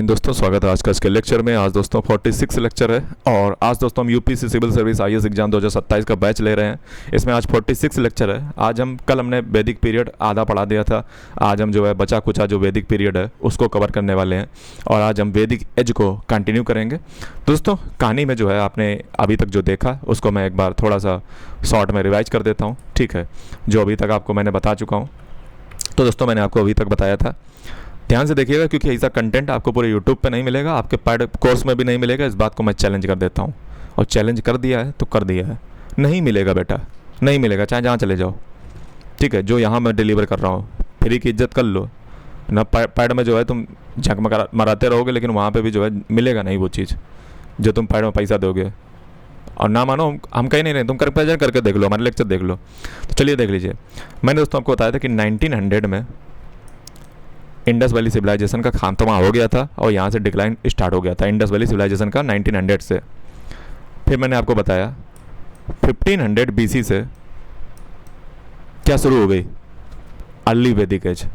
दोस्तों स्वागत है आज का इसके लेक्चर में। आज दोस्तों 46 लेक्चर है और आज दोस्तों हम UPSC civil service IAS exam 2027 का बैच ले रहे हैं। इसमें आज 46 लेक्चर है। कल हमने वैदिक पीरियड आधा पढ़ा दिया था। आज हम जो है बचा कुचा जो वैदिक पीरियड है उसको कवर करने वाले हैं और आज हम वैदिक एज को कंटिन्यू करेंगे। दोस्तों कहानी में जो है आपने अभी तक जो देखा उसको मैं एक बार थोड़ा सा शॉर्ट में रिवाइज कर देता हूँ, ठीक है, जो अभी तक आपको मैंने बता चुका हूँ। तो दोस्तों मैंने आपको अभी तक बताया था, ध्यान से देखिएगा क्योंकि ऐसा कंटेंट आपको पूरे यूट्यूब पे नहीं मिलेगा, आपके पैड कोर्स में भी नहीं मिलेगा। इस बात को मैं चैलेंज कर देता हूँ और चैलेंज कर दिया है तो कर दिया है। नहीं मिलेगा बेटा, नहीं मिलेगा, चाहे जहाँ चले जाओ, ठीक है। जो यहाँ मैं डिलीवर कर रहा हूँ फ्री की इज्जत कर लो ना। पैड में जो है तुम झक मराते रहोगे लेकिन वहाँ पर भी जो है मिलेगा नहीं वो चीज़ जो तुम पैड में पैसा दोगे। और ना मानो हम कहीं नहीं रहे, तुम करके देख लो, हमारे लेक्चर देख लो। तो चलिए देख लीजिए। मैंने दोस्तों आपको बताया था कि 1900 में इंडस वैली सिविलाइजेशन का खात्मा हो गया था और यहाँ से डिक्लाइन स्टार्ट हो गया था इंडस वैली सिविलाइजेशन का 1900 से। फिर मैंने आपको बताया 1500 बीसी से क्या शुरू हो गई, अर्ली वैदिक एज।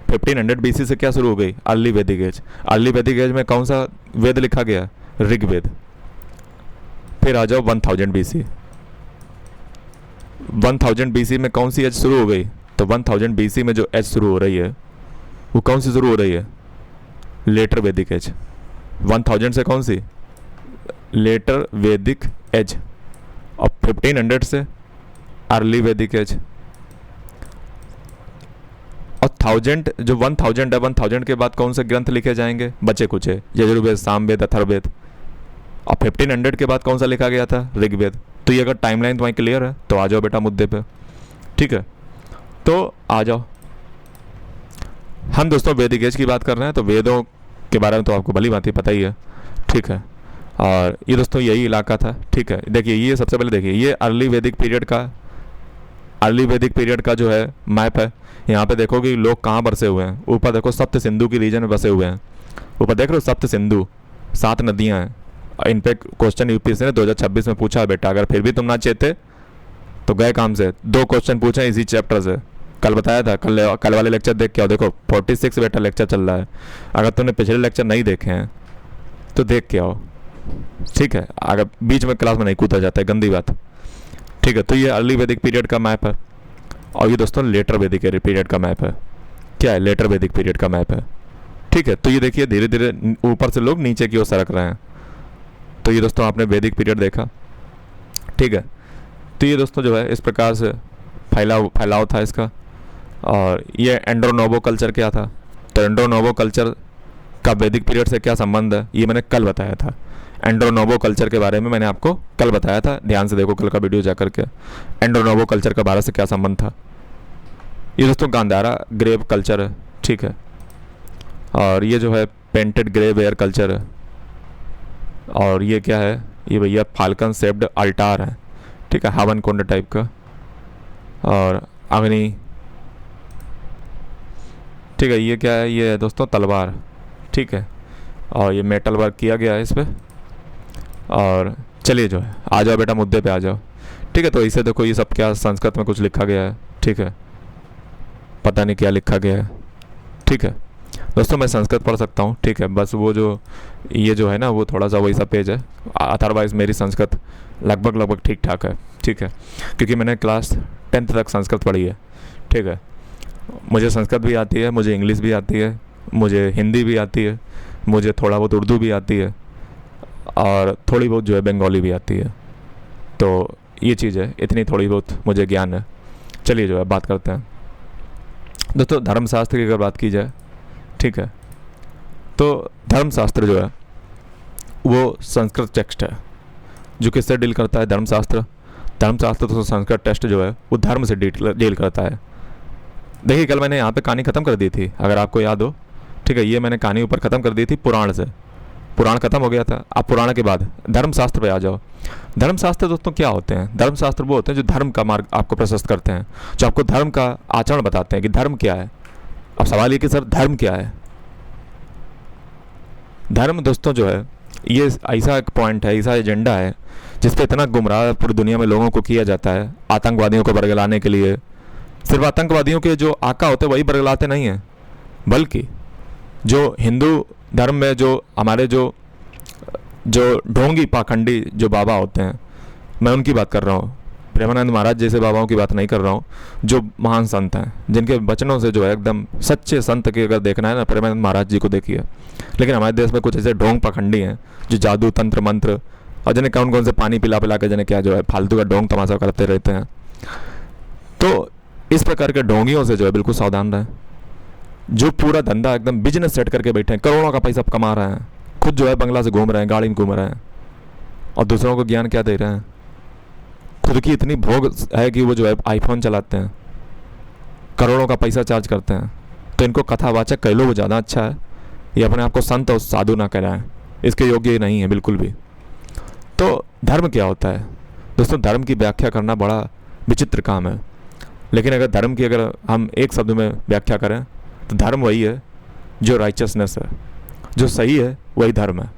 1500 बीसी से क्या शुरू हो गई, अर्ली वैदिक एज। अर्ली वैदिक एज में कौन सा वेद लिखा गया, ऋग्वेद। फिर आ जाओ 1000 बीसी। 1000 बीसी में कौन सी एज शुरू हो गई, तो 1000 बीसी में जो एज शुरू हो रही है वो कौन सी शुरू हो रही है, लेटर वैदिक एज। 1000 से कौन सी, लेटर वैदिक एज। और 1500 से अर्ली वैदिक एज। और 1000 जो 1000 है, 1000 के बाद कौन से ग्रंथ लिखे जाएंगे, बचे कुछ है, यजुर्वेद, सामवेद, अथर्ववेद। और 1500 के बाद कौन सा लिखा गया था, ऋग्वेद। तो ये अगर टाइमलाइन तुम्हारी क्लियर है तो आ जाओ बेटा मुद्दे पे, ठीक है। तो आ जाओ, हम दोस्तों वैदिक एज की बात कर रहे हैं तो वेदों के बारे में तो आपको भली भांति पता ही है, ठीक है। और ये दोस्तों यही इलाका था, ठीक है। देखिए ये सबसे पहले देखिए ये अर्ली वैदिक पीरियड का जो है मैप है। यहाँ पे देखोगे लोग कहाँ बसे हुए हैं। ऊपर देखो सप्त सिंधु की रीजन में बसे हुए हैं। ऊपर देख रहे हो सप्त सिंधु, 7 नदियाँ हैं। इन पे क्वेश्चन यूपीएससी ने 2026 में पूछा है बेटा। अगर फिर भी तुम ना चेते तो गए काम से। 2 क्वेश्चन पूछे इसी चैप्टर से, कल बताया था। कल वाले लेक्चर देख के आओ। देखो 46 बेटा लेक्चर चल रहा है। अगर तुमने पिछले लेक्चर नहीं देखे हैं तो देख के आओ, ठीक है। अगर बीच में क्लास में नहीं कूदा जाता है, गंदी बात, ठीक है। तो ये अर्ली वैदिक पीरियड का मैप है और ये दोस्तों लेटर वैदिक पीरियड का मैप है। क्या है, लेटर वैदिक पीरियड का मैप है, ठीक है। तो ये देखिए धीरे धीरे ऊपर से लोग नीचे की ओर सरक रहे हैं। तो ये दोस्तों आपने वैदिक पीरियड देखा, ठीक है। तो ये दोस्तों जो है इस प्रकार से फैलाव था इसका। और ये एंड्रोनोवो कल्चर क्या था, तो एंड्रोनोवो कल्चर का वैदिक पीरियड से क्या संबंध है ये मैंने कल बताया था। एंड्रोनोवो कल्चर के बारे में मैंने आपको कल बताया था, ध्यान से देखो कल का वीडियो जाकर के। एंड्रोनोवो कल्चर का भारत से क्या संबंध था। ये दोस्तों गांधारा ग्रेव कल्चर है, ठीक है। और ये जो है पेंटेड ग्रे वेयर कल्चर है। और ये क्या है, ये भैया फाल्कन शेप्ड अल्टार है, ठीक है, हवन कुंड टाइप का। और अग्नि, ठीक है। ये क्या है, ये है दोस्तों तलवार, ठीक है। और ये मेटल वर्क किया गया है इस पर। और चलिए जो है आ जाओ बेटा मुद्दे पे आ जाओ, ठीक है। तो इसे देखो ये सब क्या संस्कृत में कुछ लिखा गया है, ठीक है। पता नहीं क्या लिखा गया है, ठीक है। दोस्तों मैं संस्कृत पढ़ सकता हूँ, ठीक है। बस वो जो ये जो है ना वो थोड़ा सा वैसा पेज है। अदरवाइज़ मेरी संस्कृत लगभग ठीक ठाक है, ठीक है। क्योंकि मैंने क्लास 10th तक संस्कृत पढ़ी है, ठीक है। मुझे संस्कृत भी आती है, मुझे इंग्लिश भी आती है, मुझे हिंदी भी आती है, मुझे थोड़ा बहुत उर्दू भी आती है और थोड़ी बहुत जो है बंगाली भी आती है। तो ये चीज़ है, इतनी थोड़ी बहुत मुझे ज्ञान है। चलिए जो है बात करते हैं दोस्तों धर्मशास्त्र की। अगर बात की जाए, ठीक है, तो धर्मशास्त्र जो है वो संस्कृत टेक्स्ट है जो किससे डील करता है, धर्मशास्त्र। धर्मशास्त्र तो संस्कृत टेक्स्ट जो है वो धर्म से डील करता है। देखिए कल मैंने यहाँ पे कहानी ख़त्म कर दी थी, अगर आपको याद हो, ठीक है। ये मैंने कहानी ऊपर ख़त्म कर दी थी पुराण से। पुराण ख़त्म हो गया था। अब पुराण के बाद धर्मशास्त्र पे आ जाओ। धर्मशास्त्र दोस्तों क्या होते हैं, धर्मशास्त्र वो होते हैं जो धर्म का मार्ग आपको प्रशस्त करते हैं, जो आपको धर्म का आचरण बताते हैं कि धर्म क्या है। अब सवाल ये कि सर धर्म क्या है। धर्म दोस्तों जो है ये ऐसा एक पॉइंट है, ऐसा एजेंडा है जिस पे इतना गुमराह पूरी दुनिया में लोगों को किया जाता है आतंकवादियों को बरगलाने के लिए। सिर्फ आतंकवादियों के जो आका होते वही बरगलाते नहीं हैं, बल्कि जो हिंदू धर्म में जो हमारे जो जो ढोंगी पाखंडी जो बाबा होते हैं, मैं उनकी बात कर रहा हूँ। प्रेमानंद महाराज जैसे बाबाओं की बात नहीं कर रहा हूँ। जो महान संत हैं, जिनके वचनों से जो है एकदम सच्चे संत के अगर देखना है ना, प्रेमानंद महाराज जी को देखिए। लेकिन हमारे देश में कुछ ऐसे ढोंग पाखंडी हैं जो जादू तंत्र मंत्र और जिन्हें कौन कौन से पानी पिला पिला के जिन्हें क्या जो है फालतू का ढोंग तमाशा करते रहते हैं। तो इस प्रकार के ढोंगियों से जो है बिल्कुल सावधान रहें, जो पूरा धंधा एकदम बिजनेस सेट करके बैठे हैं, करोड़ों का पैसा कमा रहे हैं, खुद जो है बंगला से घूम रहे हैं, गाड़ी में घूम रहे हैं, और दूसरों को ज्ञान क्या दे रहे हैं। खुद की इतनी भोग है कि वो जो है आईफोन चलाते हैं, करोड़ों का पैसा चार्ज करते हैं। तो इनको कथावाचक कह लो वो ज़्यादा अच्छा है। ये अपने आप को संत और साधु ना कराएं, इसके योग्य नहीं है बिल्कुल भी। तो धर्म क्या होता है दोस्तों? धर्म की व्याख्या करना बड़ा विचित्र काम है। लेकिन अगर धर्म की अगर हम एक शब्द में व्याख्या करें तो धर्म वही है जो राइचसनेस है, जो सही है वही धर्म है।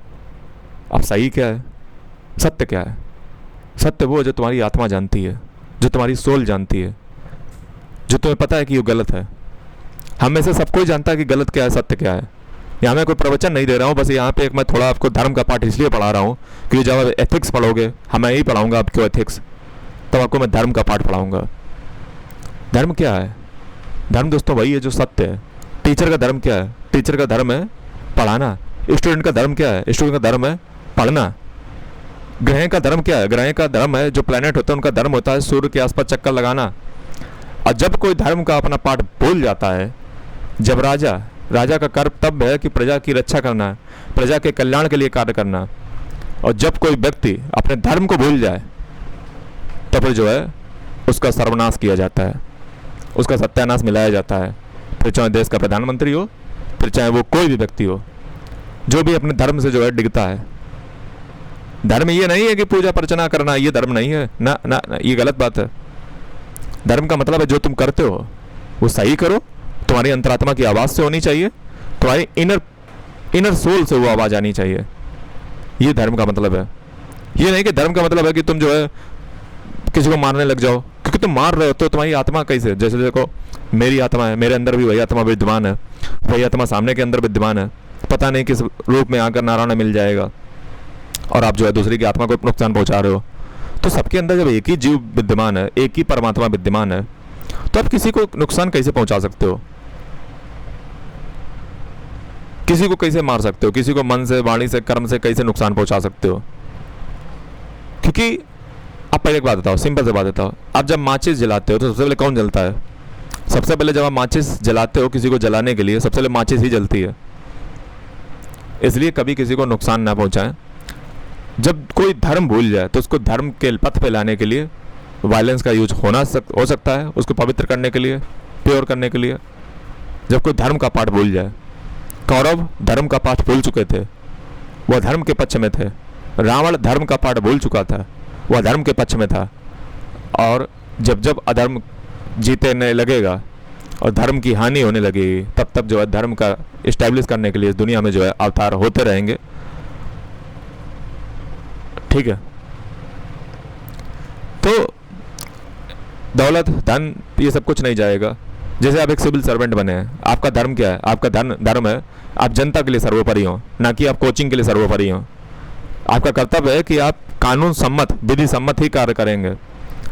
अब सही क्या है, सत्य क्या है? सत्य वो है जो तुम्हारी आत्मा जानती है, जो तुम्हारी सोल जानती है, जो तुम्हें पता है कि वो गलत है। हम में से सब कोई जानता है कि गलत क्या है, सत्य क्या है। यहाँ मैं कोई प्रवचन नहीं दे रहा हूँ, बस यहाँ पे एक मैं थोड़ा आपको धर्म का पाठ इसलिए पढ़ा रहा हूँ कि जब आप एथिक्स पढ़ोगे, मैं यही पढ़ाऊँगा आपको एथिक्स, तब आपको मैं धर्म का पाठ पढ़ाऊँगा। धर्म क्या है? धर्म दोस्तों वही है जो सत्य है। टीचर का धर्म क्या है? टीचर का धर्म है पढ़ाना। स्टूडेंट का धर्म क्या है? स्टूडेंट का धर्म है पढ़ना। ग्रह का धर्म क्या है? ग्रह का धर्म है, जो प्लैनेट होते हैं उनका धर्म होता है सूर्य के आसपास चक्कर लगाना। और जब कोई धर्म का अपना पाठ भूल जाता है, जब राजा का कर्म तब है कि प्रजा की रक्षा करना है, प्रजा के कल्याण के लिए कार्य करना। और जब कोई व्यक्ति अपने धर्म को भूल जाए तो फिर जो है उसका सर्वनाश किया जाता है, उसका सत्यानाश मिलाया जाता है। फिर चाहे देश का प्रधानमंत्री हो, फिर चाहे वो कोई भी व्यक्ति हो, जो भी अपने धर्म से जो है डिगता है। धर्म ये नहीं है कि पूजा अर्चना करना, ये धर्म नहीं है ना, ना, ना, ये गलत बात है। धर्म का मतलब है जो तुम करते हो वो सही करो, तुम्हारी अंतरात्मा की आवाज़ से होनी चाहिए, तुम्हारी इनर सोल से वो आवाज़ आनी चाहिए। ये धर्म का मतलब है। ये नहीं कि धर्म का मतलब है कि तुम जो है किसी को मारने लग जाओ, क्योंकि तुम मार रहे हो तो तुम्हारी आत्मा कैसे? जैसे देखो मेरी आत्मा है, मेरे अंदर भी वही आत्मा विद्यमान है, वही आत्मा सामने के अंदर विद्यमान है। पता नहीं किस रूप में आकर नारायण मिल जाएगा और आप जो है दूसरी की आत्मा को नुकसान पहुंचा रहे हो। तो सबके अंदर जब एक ही जीव विद्यमान है, एक ही परमात्मा विद्यमान है, तो आप किसी को नुकसान कैसे पहुंचा सकते हो? किसी को कैसे मार सकते हो? किसी को मन से, वाणी से, कर्म से कैसे नुकसान पहुंचा सकते हो? क्योंकि आप पहले एक बात बताओ, सिंपल से बात बताओ, आप जब माचिस जलाते हो तो सबसे पहले कौन जलता है? सबसे पहले जब आप माचिस जलाते हो किसी को जलाने के लिए, सबसे पहले माचिस ही जलती है। इसलिए कभी किसी को नुकसान ना पहुंचाएं। जब कोई धर्म भूल जाए तो उसको धर्म के पथ पे लाने के लिए वायलेंस का यूज हो सकता है, उसको पवित्र करने के लिए, प्योर करने के लिए। जब कोई धर्म का पाठ भूल जाए, कौरव धर्म का पाठ भूल चुके थे, वह धर्म के पक्ष में थे। रावण धर्म का पाठ भूल चुका था, वह धर्म के पक्ष में था। और जब जब अधर्म जीतने लगेगा और धर्म की हानि होने लगेगी, तब तब जो है धर्म का इस्टेब्लिश करने के लिए इस दुनिया में जो है अवतार होते रहेंगे। ठीक है? तो दौलत, धन, ये सब कुछ नहीं जाएगा। जैसे आप एक सिविल सर्वेंट बने हैं, आपका धर्म क्या है? आपका धर्म है आप जनता के लिए सर्वोपरि हो, ना कि आप कोचिंग के लिए सर्वोपरि हो। आपका कर्तव्य है कि आप कानून सम्मत, विधि सम्मत ही कार्य करेंगे।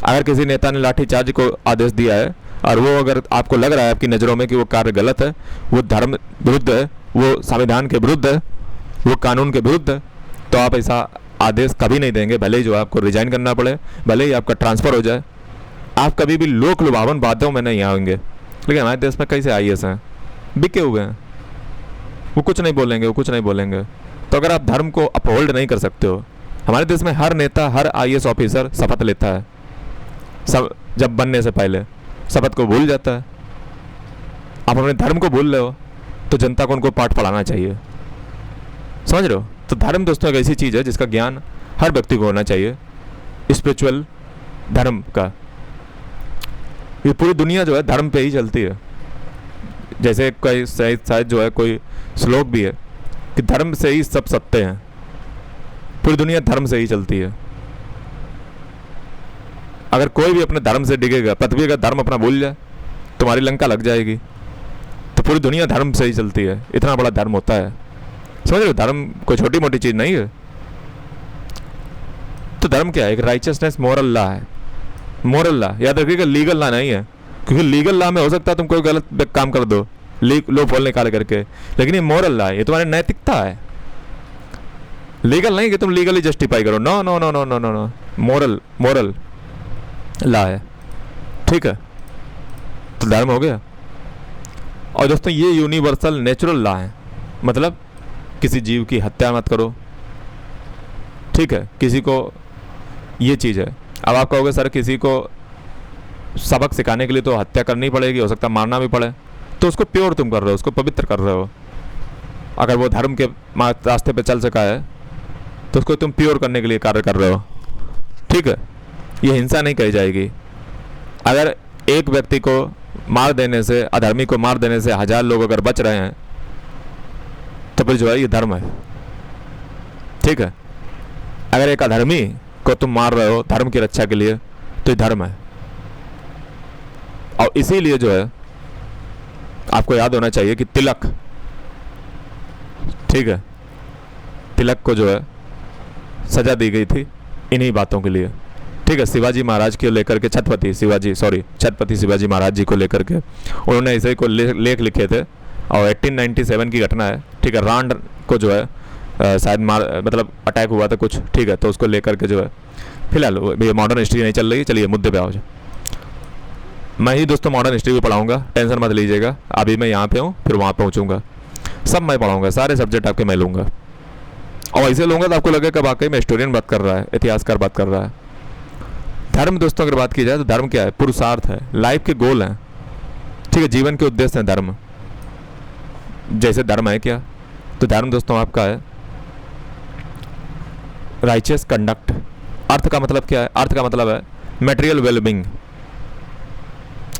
अगर किसी नेता ने लाठीचार्ज को आदेश दिया है और वो अगर आपको लग रहा है आपकी नज़रों में कि वो कार्य गलत है, वो धर्म विरुद्ध है, वो संविधान के विरुद्ध है, वो कानून के विरुद्ध है, तो आप ऐसा आदेश कभी नहीं देंगे। भले ही जो है आपको रिजाइन करना पड़े, भले ही आपका ट्रांसफ़र हो जाए, आप कभी भी लोक लुभावन बातों में नहीं आएंगे। लेकिन हमारे देश में कैसे IAS हैं, बिके हुए हैं, वो कुछ नहीं बोलेंगे, वो कुछ नहीं बोलेंगे। तो अगर आप धर्म को अपहोल्ड नहीं कर सकते हो, हमारे देश में हर नेता, हर IAS ऑफिसर शपथ लेता है, सब जब बनने से पहले शपथ को भूल जाता है। आप अपने धर्म को भूल रहे हो तो जनता को उनको पाठ पढ़ाना चाहिए। समझ रहे हो? तो धर्म दोस्तों एक ऐसी चीज़ है जिसका ज्ञान हर व्यक्ति को होना चाहिए, स्पिरिचुअल धर्म का। ये पूरी दुनिया जो है धर्म पे ही चलती है। जैसे कोई शायद जो है कोई श्लोक भी है कि धर्म से ही सब सत्य हैं। पूरी दुनिया धर्म से ही चलती है। अगर कोई भी अपने धर्म से डिगेगा, पृथ्वी का धर्म अपना भूल जाए, तुम्हारी लंका लग जाएगी। तो पूरी दुनिया धर्म से ही चलती है, इतना बड़ा धर्म होता है, समझ रहे हो? धर्म कोई छोटी मोटी चीज़ नहीं है। तो धर्म क्या है? एक राइचियसनेस मोरल लॉ है। मोरल लॉ याद रखिएगा, लीगल लॉ नहीं है, क्योंकि लीगल लॉ में हो सकता है तुम कोई गलत काम कर दो लो फॉल निकाल करके, लेकिन ये मोरल लॉ है, ये तुम्हारी नैतिकता है। लीगल नहीं कि तुम लीगली जस्टिफाई करो, no no no no no no no, moral law है, ठीक है? तो धर्म हो गया। और दोस्तों ये यूनिवर्सल नेचुरल लॉ है, मतलब किसी जीव की हत्या मत करो, ठीक है? किसी को, ये चीज़ है। अब आप कहोगे सर किसी को सबक सिखाने के लिए तो हत्या करनी पड़ेगी, हो सकता है मारना भी पड़े, तो उसको प्योर तुम कर रहे हो, उसको पवित्र कर रहे हो। अगर वो धर्म के रास्ते पे चल सका है तो उसको तुम प्योर करने के लिए कार्य कर रहे हो, ठीक है? ये हिंसा नहीं कही जाएगी। अगर एक व्यक्ति को मार देने से, अधर्मी को मार देने से 1000 लोग अगर बच रहे हैं तो फिर जो है ये धर्म है, ठीक है? अगर एक अधर्मी को तुम मार रहे हो धर्म की रक्षा के लिए तो ये धर्म है। और इसीलिए जो है आपको याद होना चाहिए कि तिलक, ठीक है, तिलक को जो है सजा दी गई थी इन्हीं बातों के लिए, ठीक है? शिवाजी महाराज को लेकर के, छत्रपति शिवाजी महाराज जी को लेकर के उन्होंने ऐसे को लेख लिखे थे। और 1897 की घटना है, ठीक है? रांड को जो है शायद मतलब अटैक हुआ था कुछ, ठीक है? तो उसको लेकर के जो है, फिलहाल ये मॉडर्न हिस्ट्री नहीं चल रही, चलिए मुद्दे पे आओ। मैं ही दोस्तों मॉडर्न हिस्ट्री भी पढ़ाऊंगा, टेंशन मत लीजिएगा। अभी मैं यहाँ पे हूँ, फिर वहाँ पहुँचूंगा, सब मैं पढ़ाऊंगा, सारे सब्जेक्ट आपके मैं लूँगा। और ऐसे लूँगा तो आपको लगेगा वाकई में हिस्टोरियन बात कर रहा है, इतिहासकार बात कर रहा है। धर्म दोस्तों अगर बात की जाए तो धर्म क्या है? पुरुषार्थ है, लाइफ के गोल हैं, ठीक है? जीवन के उद्देश्य हैं धर्म। जैसे धर्म है क्या? तो धर्म दोस्तों आपका है राइचियस कंडक्ट। अर्थ का मतलब क्या है? अर्थ का मतलब है मटेरियल वेलबींग।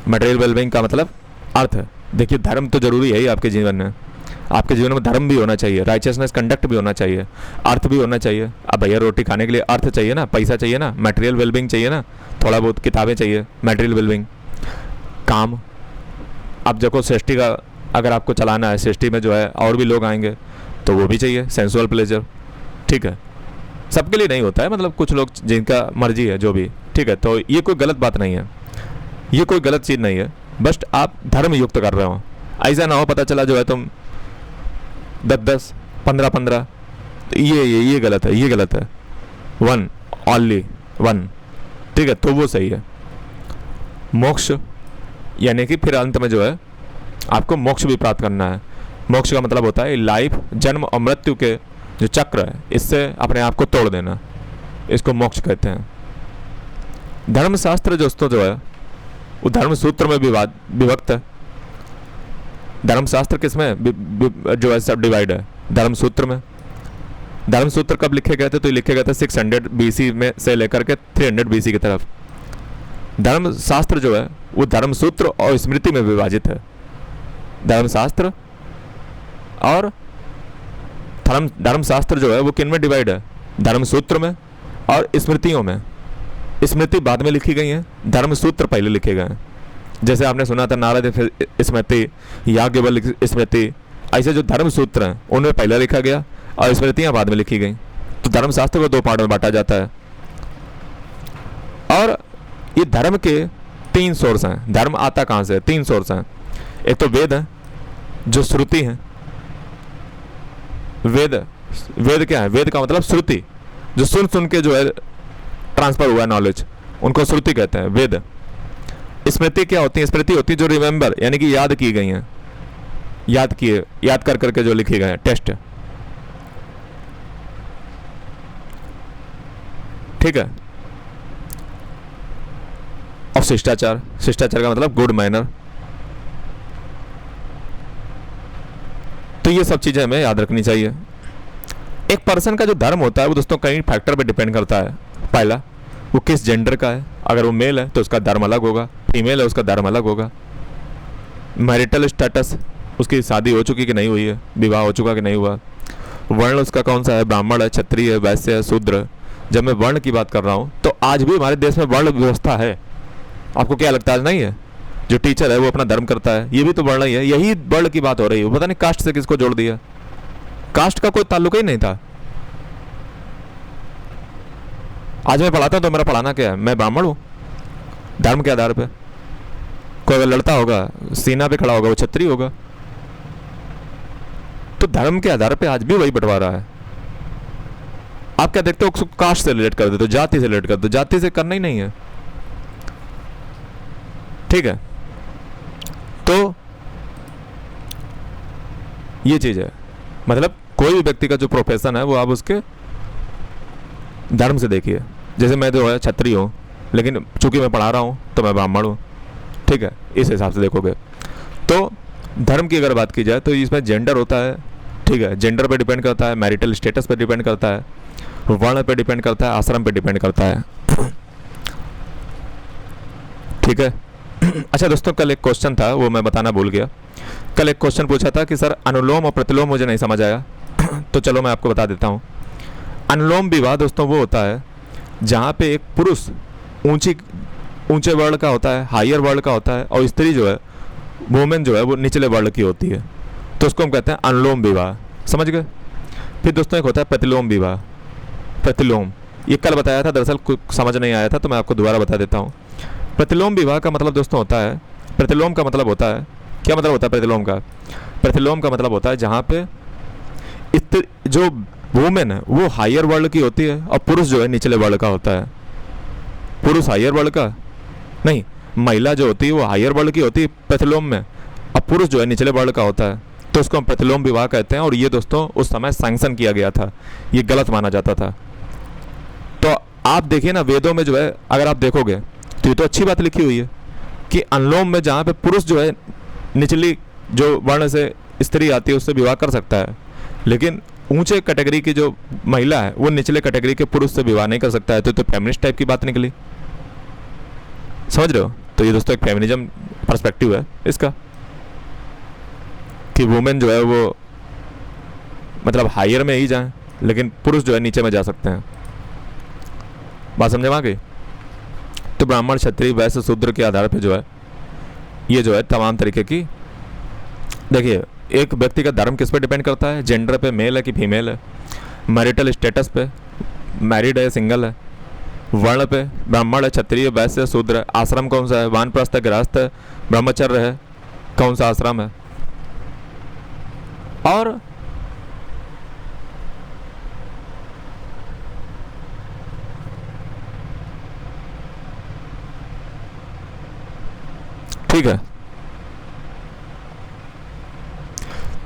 मटेरियल वेलबींग का मतलब अर्थ है। देखिए धर्म तो जरूरी है ही आपके जीवन में, आपके जीवन में धर्म भी होना चाहिए, राइचियसनेस कंडक्ट भी होना चाहिए, अर्थ भी होना चाहिए। अब भैया रोटी खाने के लिए अर्थ चाहिए ना, पैसा चाहिए ना, मटेरियल वेलबींग चाहिए ना, थोड़ा बहुत किताबें चाहिए, मटेरियल वेलबींग, काम। अब देखो सृष्टि का अगर आपको चलाना है, सृष्टि में जो है और भी लोग आएंगे तो वो भी चाहिए, सेंसुअल प्लेजर, ठीक है? सबके लिए नहीं होता है, मतलब कुछ लोग जिनका मर्जी है जो भी, ठीक है? तो ये कोई गलत बात नहीं है, ये कोई गलत चीज़ नहीं है, बस आप धर्म युक्त कर रहे हो। ऐसा ना हो पता चला जो है तुम 10-10, 15-15, ये गलत है, ये गलत है। 1 ओनली 1, ठीक है? तो वो सही है। मोक्ष यानी कि फिर अंत में जो है आपको मोक्ष भी प्राप्त करना है। मोक्ष का मतलब होता है लाइफ, जन्म और मृत्यु के जो चक्र है इससे अपने आप को तोड़ देना, इसको मोक्ष कहते हैं। धर्मशास्त्र दोस्तों जो है वो धर्म सूत्र में विभक्त है। धर्मशास्त्र किसमें जो है सब डिवाइड है? धर्म सूत्र में। धर्म सूत्र कब लिखे गए थे? तो ये लिखे गए थे 600 BC में से लेकर के 300 BC की तरफ। धर्मशास्त्र जो है वो धर्म सूत्र और स्मृति में विभाजित है। धर्मशास्त्र और धर्मशास्त्र जो है वो किन में डिवाइड है? धर्म सूत्र में और स्मृतियों में। स्मृति बाद में लिखी गई हैं, धर्म सूत्र पहले लिखे गए हैं। जैसे आपने सुना था नारद स्मृति, याज्ञवल्क्य स्मृति, ऐसे जो धर्म सूत्र हैं उनमें पहले लिखा गया और स्मृतियां बाद में लिखी गई। तो धर्मशास्त्र को 2 पार्ट में बांटा जाता है। और ये धर्म के 3 सोर्स हैं। धर्म आता कहाँ से? 3 सोर्स हैं। एक तो वेद है जो श्रुति है। वेद क्या है? वेद का मतलब श्रुति, जो सुन के जो है ट्रांसफर हुआ नॉलेज, उनको श्रुति कहते हैं, वेद। स्मृति क्या होती है? स्मृति होती है जो रिमेंबर यानी कि याद की गई हैं, याद कर करके जो लिखे गए हैं, टेस्ट, ठीक है? और शिष्टाचार का मतलब गुड मैनर। तो ये सब चीजें हमें याद रखनी चाहिए। एक पर्सन का जो धर्म होता है वो दोस्तों कई फैक्टर पे डिपेंड करता है। पहला, वो किस जेंडर का है। अगर वो मेल है तो उसका धर्म अलग होगा, फीमेल है उसका धर्म अलग होगा। मैरिटल स्टेटस, उसकी शादी हो चुकी कि नहीं हुई है, विवाह हो चुका कि नहीं हुआ। वर्ण उसका कौन सा है? ब्राह्मण है, क्षत्रिय है, वैश्य है, शूद्र। जब मैं वर्ण की बात कर रहा हूँ तो आज भी हमारे देश में वर्ण व्यवस्था है। आपको क्या लगता है? नहीं है? जो टीचर है वो अपना धर्म करता है, ये भी तो वर्ण ही है। यही वर्ण की बात हो रही है, पता नहीं कास्ट से किसको जोड़ दिया। कास्ट का कोई ताल्लुक ही नहीं था। आज मैं पढ़ाता हूं तो मेरा पढ़ाना क्या है, मैं ब्राह्मण हूं, धर्म के आधार पे। कोई अगर लड़ता होगा, सीना पे खड़ा होगा, वो क्षत्रिय होगा। तो धर्म के आधार पे आज भी वही बंटवारा है। आप क्या देखते हो, उसको कास्ट से रिलेट कर देते हो, जाति से रिलेट कर दो, जाति से करना ही नहीं है, ठीक है। तो ये चीज है, मतलब कोई भी व्यक्ति का जो प्रोफेशन है वो आप उसके धर्म से देखिए। जैसे मैं जो है क्षत्रिय हूँ, लेकिन चूंकि मैं पढ़ा रहा हूँ तो मैं ब्राह्मण हूँ, ठीक है, इस हिसाब से देखोगे। तो धर्म की अगर बात की जाए तो इसमें जेंडर होता है, ठीक है, जेंडर पे डिपेंड करता है, मैरिटल स्टेटस पे डिपेंड करता है, वर्ण पे डिपेंड करता है, आश्रम पे डिपेंड करता है, ठीक है। अच्छा दोस्तों, कल एक क्वेश्चन था, वो मैं बताना भूल गया। कल एक क्वेश्चन पूछा था कि सर अनुलोम और प्रतिलोम मुझे नहीं समझ आया। तो चलो मैं आपको बता देता हूँ। अनुलोम विवाह दोस्तों वो होता है जहाँ पे एक पुरुष ऊंचे वर्ण का होता है, हायर वर्ण का होता है, और स्त्री जो है, वुमेन जो है, वो निचले वर्ण की होती है। तो उसको हम कहते हैं अनुलोम विवाह, समझ गए। फिर दोस्तों एक होता है प्रतिलोम विवाह। प्रतिलोम ये कल बताया था, दरअसल कुछ समझ नहीं आया था तो मैं आपको दोबारा बता देता हूँ। प्रतिलोम विवाह का मतलब दोस्तों होता है, प्रतिलोम का मतलब होता है, क्या मतलब होता है प्रतिलोम का? प्रतिलोम का मतलब होता है जहाँ पे जो वुमेन है वो हायर वर्ण की होती है और पुरुष जो है निचले वर्ण का होता है। पुरुष हायर वर्ण का नहीं, महिला जो होती है वो हायर वर्ण की होती है प्रतिलोम में, और पुरुष जो है निचले वर्ण का होता है। तो उसको हम प्रतिलोम विवाह कहते हैं। और ये दोस्तों उस समय सैंक्शन किया गया था, ये गलत माना जाता था। तो आप देखिए ना, वेदों में जो है अगर आप देखोगे तो ये तो अच्छी बात लिखी हुई है कि अनुलोम में जहाँ पे पुरुष जो है निचली जो वर्ण से स्त्री आती है उससे विवाह कर सकता है, लेकिन ऊंचे कैटेगरी की जो महिला है वो निचले कैटेगरी के पुरुष से विवाह नहीं कर सकता है। तो फेमिनिस्ट टाइप की बात निकली, समझ रहे हो। तो ये दोस्तों एक फेमिनिज्म पर्सपेक्टिव है इसका कि वुमेन जो है वो मतलब हायर में ही जाए, लेकिन पुरुष जो है नीचे में जा सकते हैं। बात समझे वहाँ की? तो ब्राह्मण, क्षत्रिय, वैश्य, शूद्र के आधार पे जो है ये जो है तमाम तरीके की, देखिए एक व्यक्ति का धर्म किस पे डिपेंड करता है? जेंडर पे, मेल है कि फीमेल है, मैरिटल स्टेटस पे, मैरिड है, सिंगल है, वर्ण पे, ब्राह्मण है, क्षत्रिय, वैश्य, शूद्र है, आश्रम कौन सा है, वानप्रस्थ है, गृहस्थ है, ब्रह्मचर्य है, कौन सा आश्रम है, और ठीक है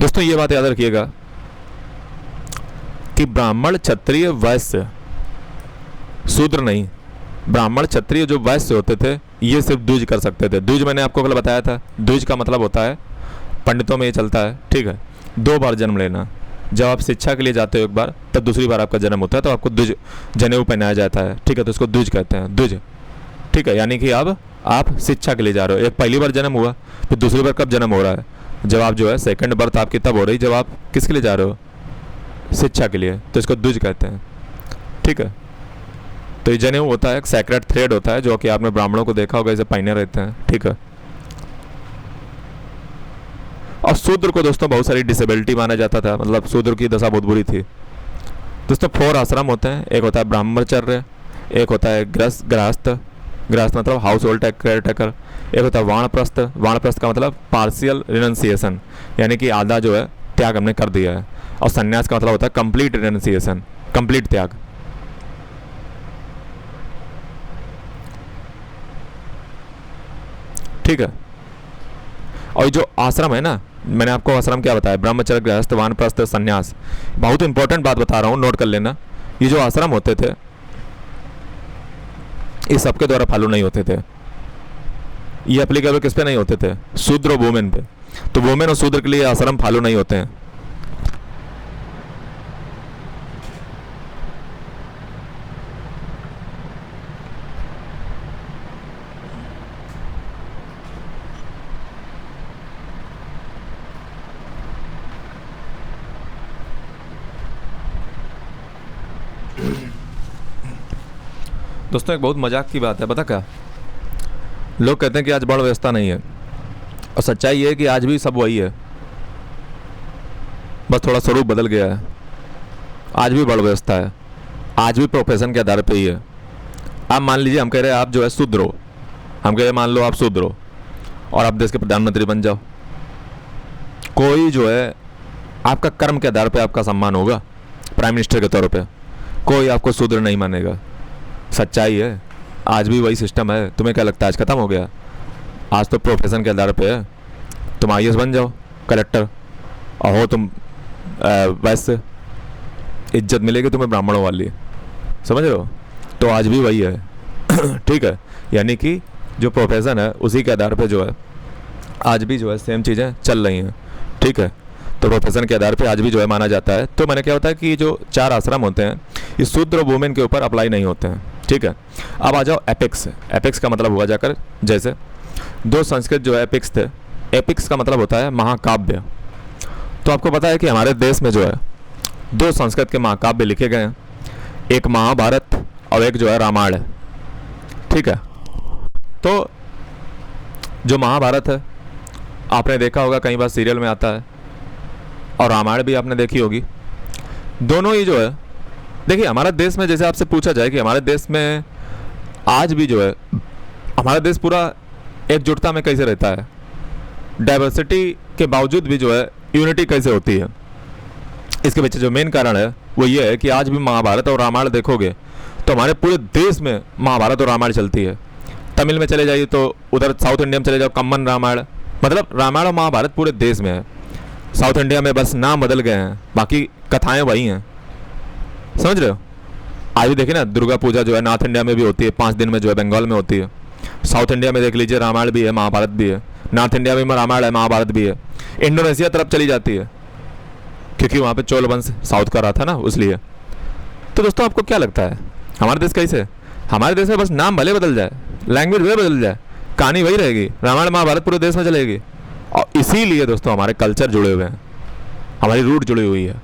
दोस्तों, ये बात याद रखिएगा कि ब्राह्मण, क्षत्रिय, वैश्य, शूद्र नहीं, ब्राह्मण, क्षत्रिय जो वैश्य होते थे ये सिर्फ द्विज कर सकते थे। द्विज मैंने आपको कल बताया था, द्विज का मतलब होता है, पंडितों में ये चलता है, ठीक है, 2 बार जन्म लेना। जब आप शिक्षा के लिए जाते हो एक बार, तब दूसरी बार आपका जन्म होता है तो आपको द्विज जनेऊ पहनाया जाता है, ठीक है, तो इसको द्विज कहते हैं, द्विज, ठीक है। यानी कि अब आप शिक्षा के लिए जा रहे हो, एक पहली बार जन्म हुआ, फिर दूसरी बार कब जन्म हो रहा है? जब आप जो है सेकंड बर्थ आपकी तब हो रही जब आप किसके लिए जा रहे हो? शिक्षा के लिए, तो इसको द्विज कहते हैं, ठीक है। तो ये जनेऊ होता है, एक सैक्रेड थ्रेड होता है जो कि आपने ब्राह्मणों को देखा होगा इसे पहने रहते हैं, ठीक है। और शूद्र को दोस्तों बहुत सारी डिसेबिलिटी माना जाता था, मतलब शूद्र की दशा बहुत बुरी थी। दोस्तों 4 आश्रम होते हैं, एक होता है ब्रह्मचर्य, एक होता है गृहस्थ, गृहस्थ मतलब हाउस होल्ड केयरटेकर, एक होता है वानप्रस्थ, वानप्रस्थ का मतलब पार्शियल रिनंसिएशन, यानी कि आधा जो है त्याग हमने कर दिया है, और संन्यास का मतलब होता है कंप्लीट रिनंसिएशन, कंप्लीट त्याग। ठीक है। और जो आश्रम है ना, मैंने आपको आश्रम क्या बताया, ब्रह्मचर्य, गृहस्थ, वानप्रस्थ, संन्यास, बहुत इंपॉर्टेंट बात बता रहा हूँ, नोट कर लेना। ये जो आश्रम होते थे ये सबके द्वारा फॉलो नहीं होते थे, ये एप्लीकेबल किस पे नहीं होते थे? शूद्र और वुमेन पे। तो वुमेन और शूद्र के लिए आश्रम फॉलो नहीं होते हैं। दोस्तों एक बहुत मजाक की बात है, पता क्या, लोग कहते हैं कि आज बाढ़ व्यवस्था नहीं है। और सच्चाई ये है कि आज भी सब वही है, बस थोड़ा स्वरूप बदल गया है। आज भी बड़ व्यवस्था है, आज भी प्रोफेशन के आधार पे ही है। आप मान लीजिए हम कह रहे हैं आप जो है शुद्ध हो, हम कह रहे हैं मान लो आप शुद्ध हो और आप देश के प्रधानमंत्री बन जाओ, कोई जो है आपका कर्म के आधार पे आपका सम्मान होगा प्राइम मिनिस्टर के तौर पे, कोई आपको शूद्र नहीं मानेगा। सच्चाई है, आज भी वही सिस्टम है। तुम्हें क्या लगता है आज ख़त्म हो गया? आज तो प्रोफेशन के आधार पे है। तुम आईएएस बन जाओ, कलेक्टर, और हो तुम वैसे इज्जत मिलेगी तुम्हें ब्राह्मणों वाली, समझ रहे हो? तो आज भी वही है ठीक है, यानी कि जो प्रोफेशन है उसी के आधार पे जो है आज भी जो है सेम चीज़ें चल रही हैं। ठीक है, तो प्रोफेशन के आधार पे आज भी जो है माना जाता है। तो मैंने क्या होता है कि जो 4 आश्रम होते हैं ये शूद्र और वुमेन के ऊपर अप्लाई नहीं होते हैं। ठीक है, अब आ जाओ एपिक्स। एपिक्स का मतलब हुआ जाकर जैसे 2 संस्कृत जो है एपिक्स थे। एपिक्स का मतलब होता है महाकाव्य। तो आपको पता है कि हमारे देश में जो है 2 संस्कृत के महाकाव्य लिखे गए हैं, एक महाभारत और एक जो है रामायण है। ठीक है, तो जो महाभारत है आपने देखा होगा कई बार सीरियल में आता है, और रामायण भी आपने देखी होगी। दोनों ही जो है, देखिए हमारे देश में जैसे आपसे पूछा जाए कि हमारे देश में आज भी जो है हमारा देश पूरा एकजुटता में कैसे रहता है, डाइवर्सिटी के बावजूद भी जो है यूनिटी कैसे होती है, इसके पीछे जो मेन कारण है वो ये है कि आज भी महाभारत और रामायण देखोगे तो हमारे पूरे देश में महाभारत और रामायण चलती है। तमिल में चले जाइए तो उधर साउथ इंडिया में चले जाओ कम्मन रामायण, मतलब रामायण और महाभारत पूरे देश में है। साउथ इंडिया में बस नाम बदल गए हैं, बाकी कथाएं वही हैं, समझ रहे हो? आज भी देखिए ना दुर्गा पूजा जो है नॉर्थ इंडिया में भी होती है, 5 दिन में जो है बंगाल में होती है। साउथ इंडिया में देख लीजिए रामायण भी है महाभारत भी है, नॉर्थ इंडिया में रामायण है महाभारत भी है। इंडोनेशिया तरफ चली जाती है क्योंकि वहाँ पे चोल वंश साउथ का रहा था ना, इसलिए। तो दोस्तों आपको क्या लगता है हमारे देश कैसे है? हमारे देश में बस नाम भले बदल जाए, लैंग्वेज भले बदल जाए, कहानी वही रहेगी, रामायण महाभारत पूरे देश में चलेगी। और इसीलिए दोस्तों हमारे कल्चर जुड़े हुए हैं, हमारी रूट जुड़ी हुई है,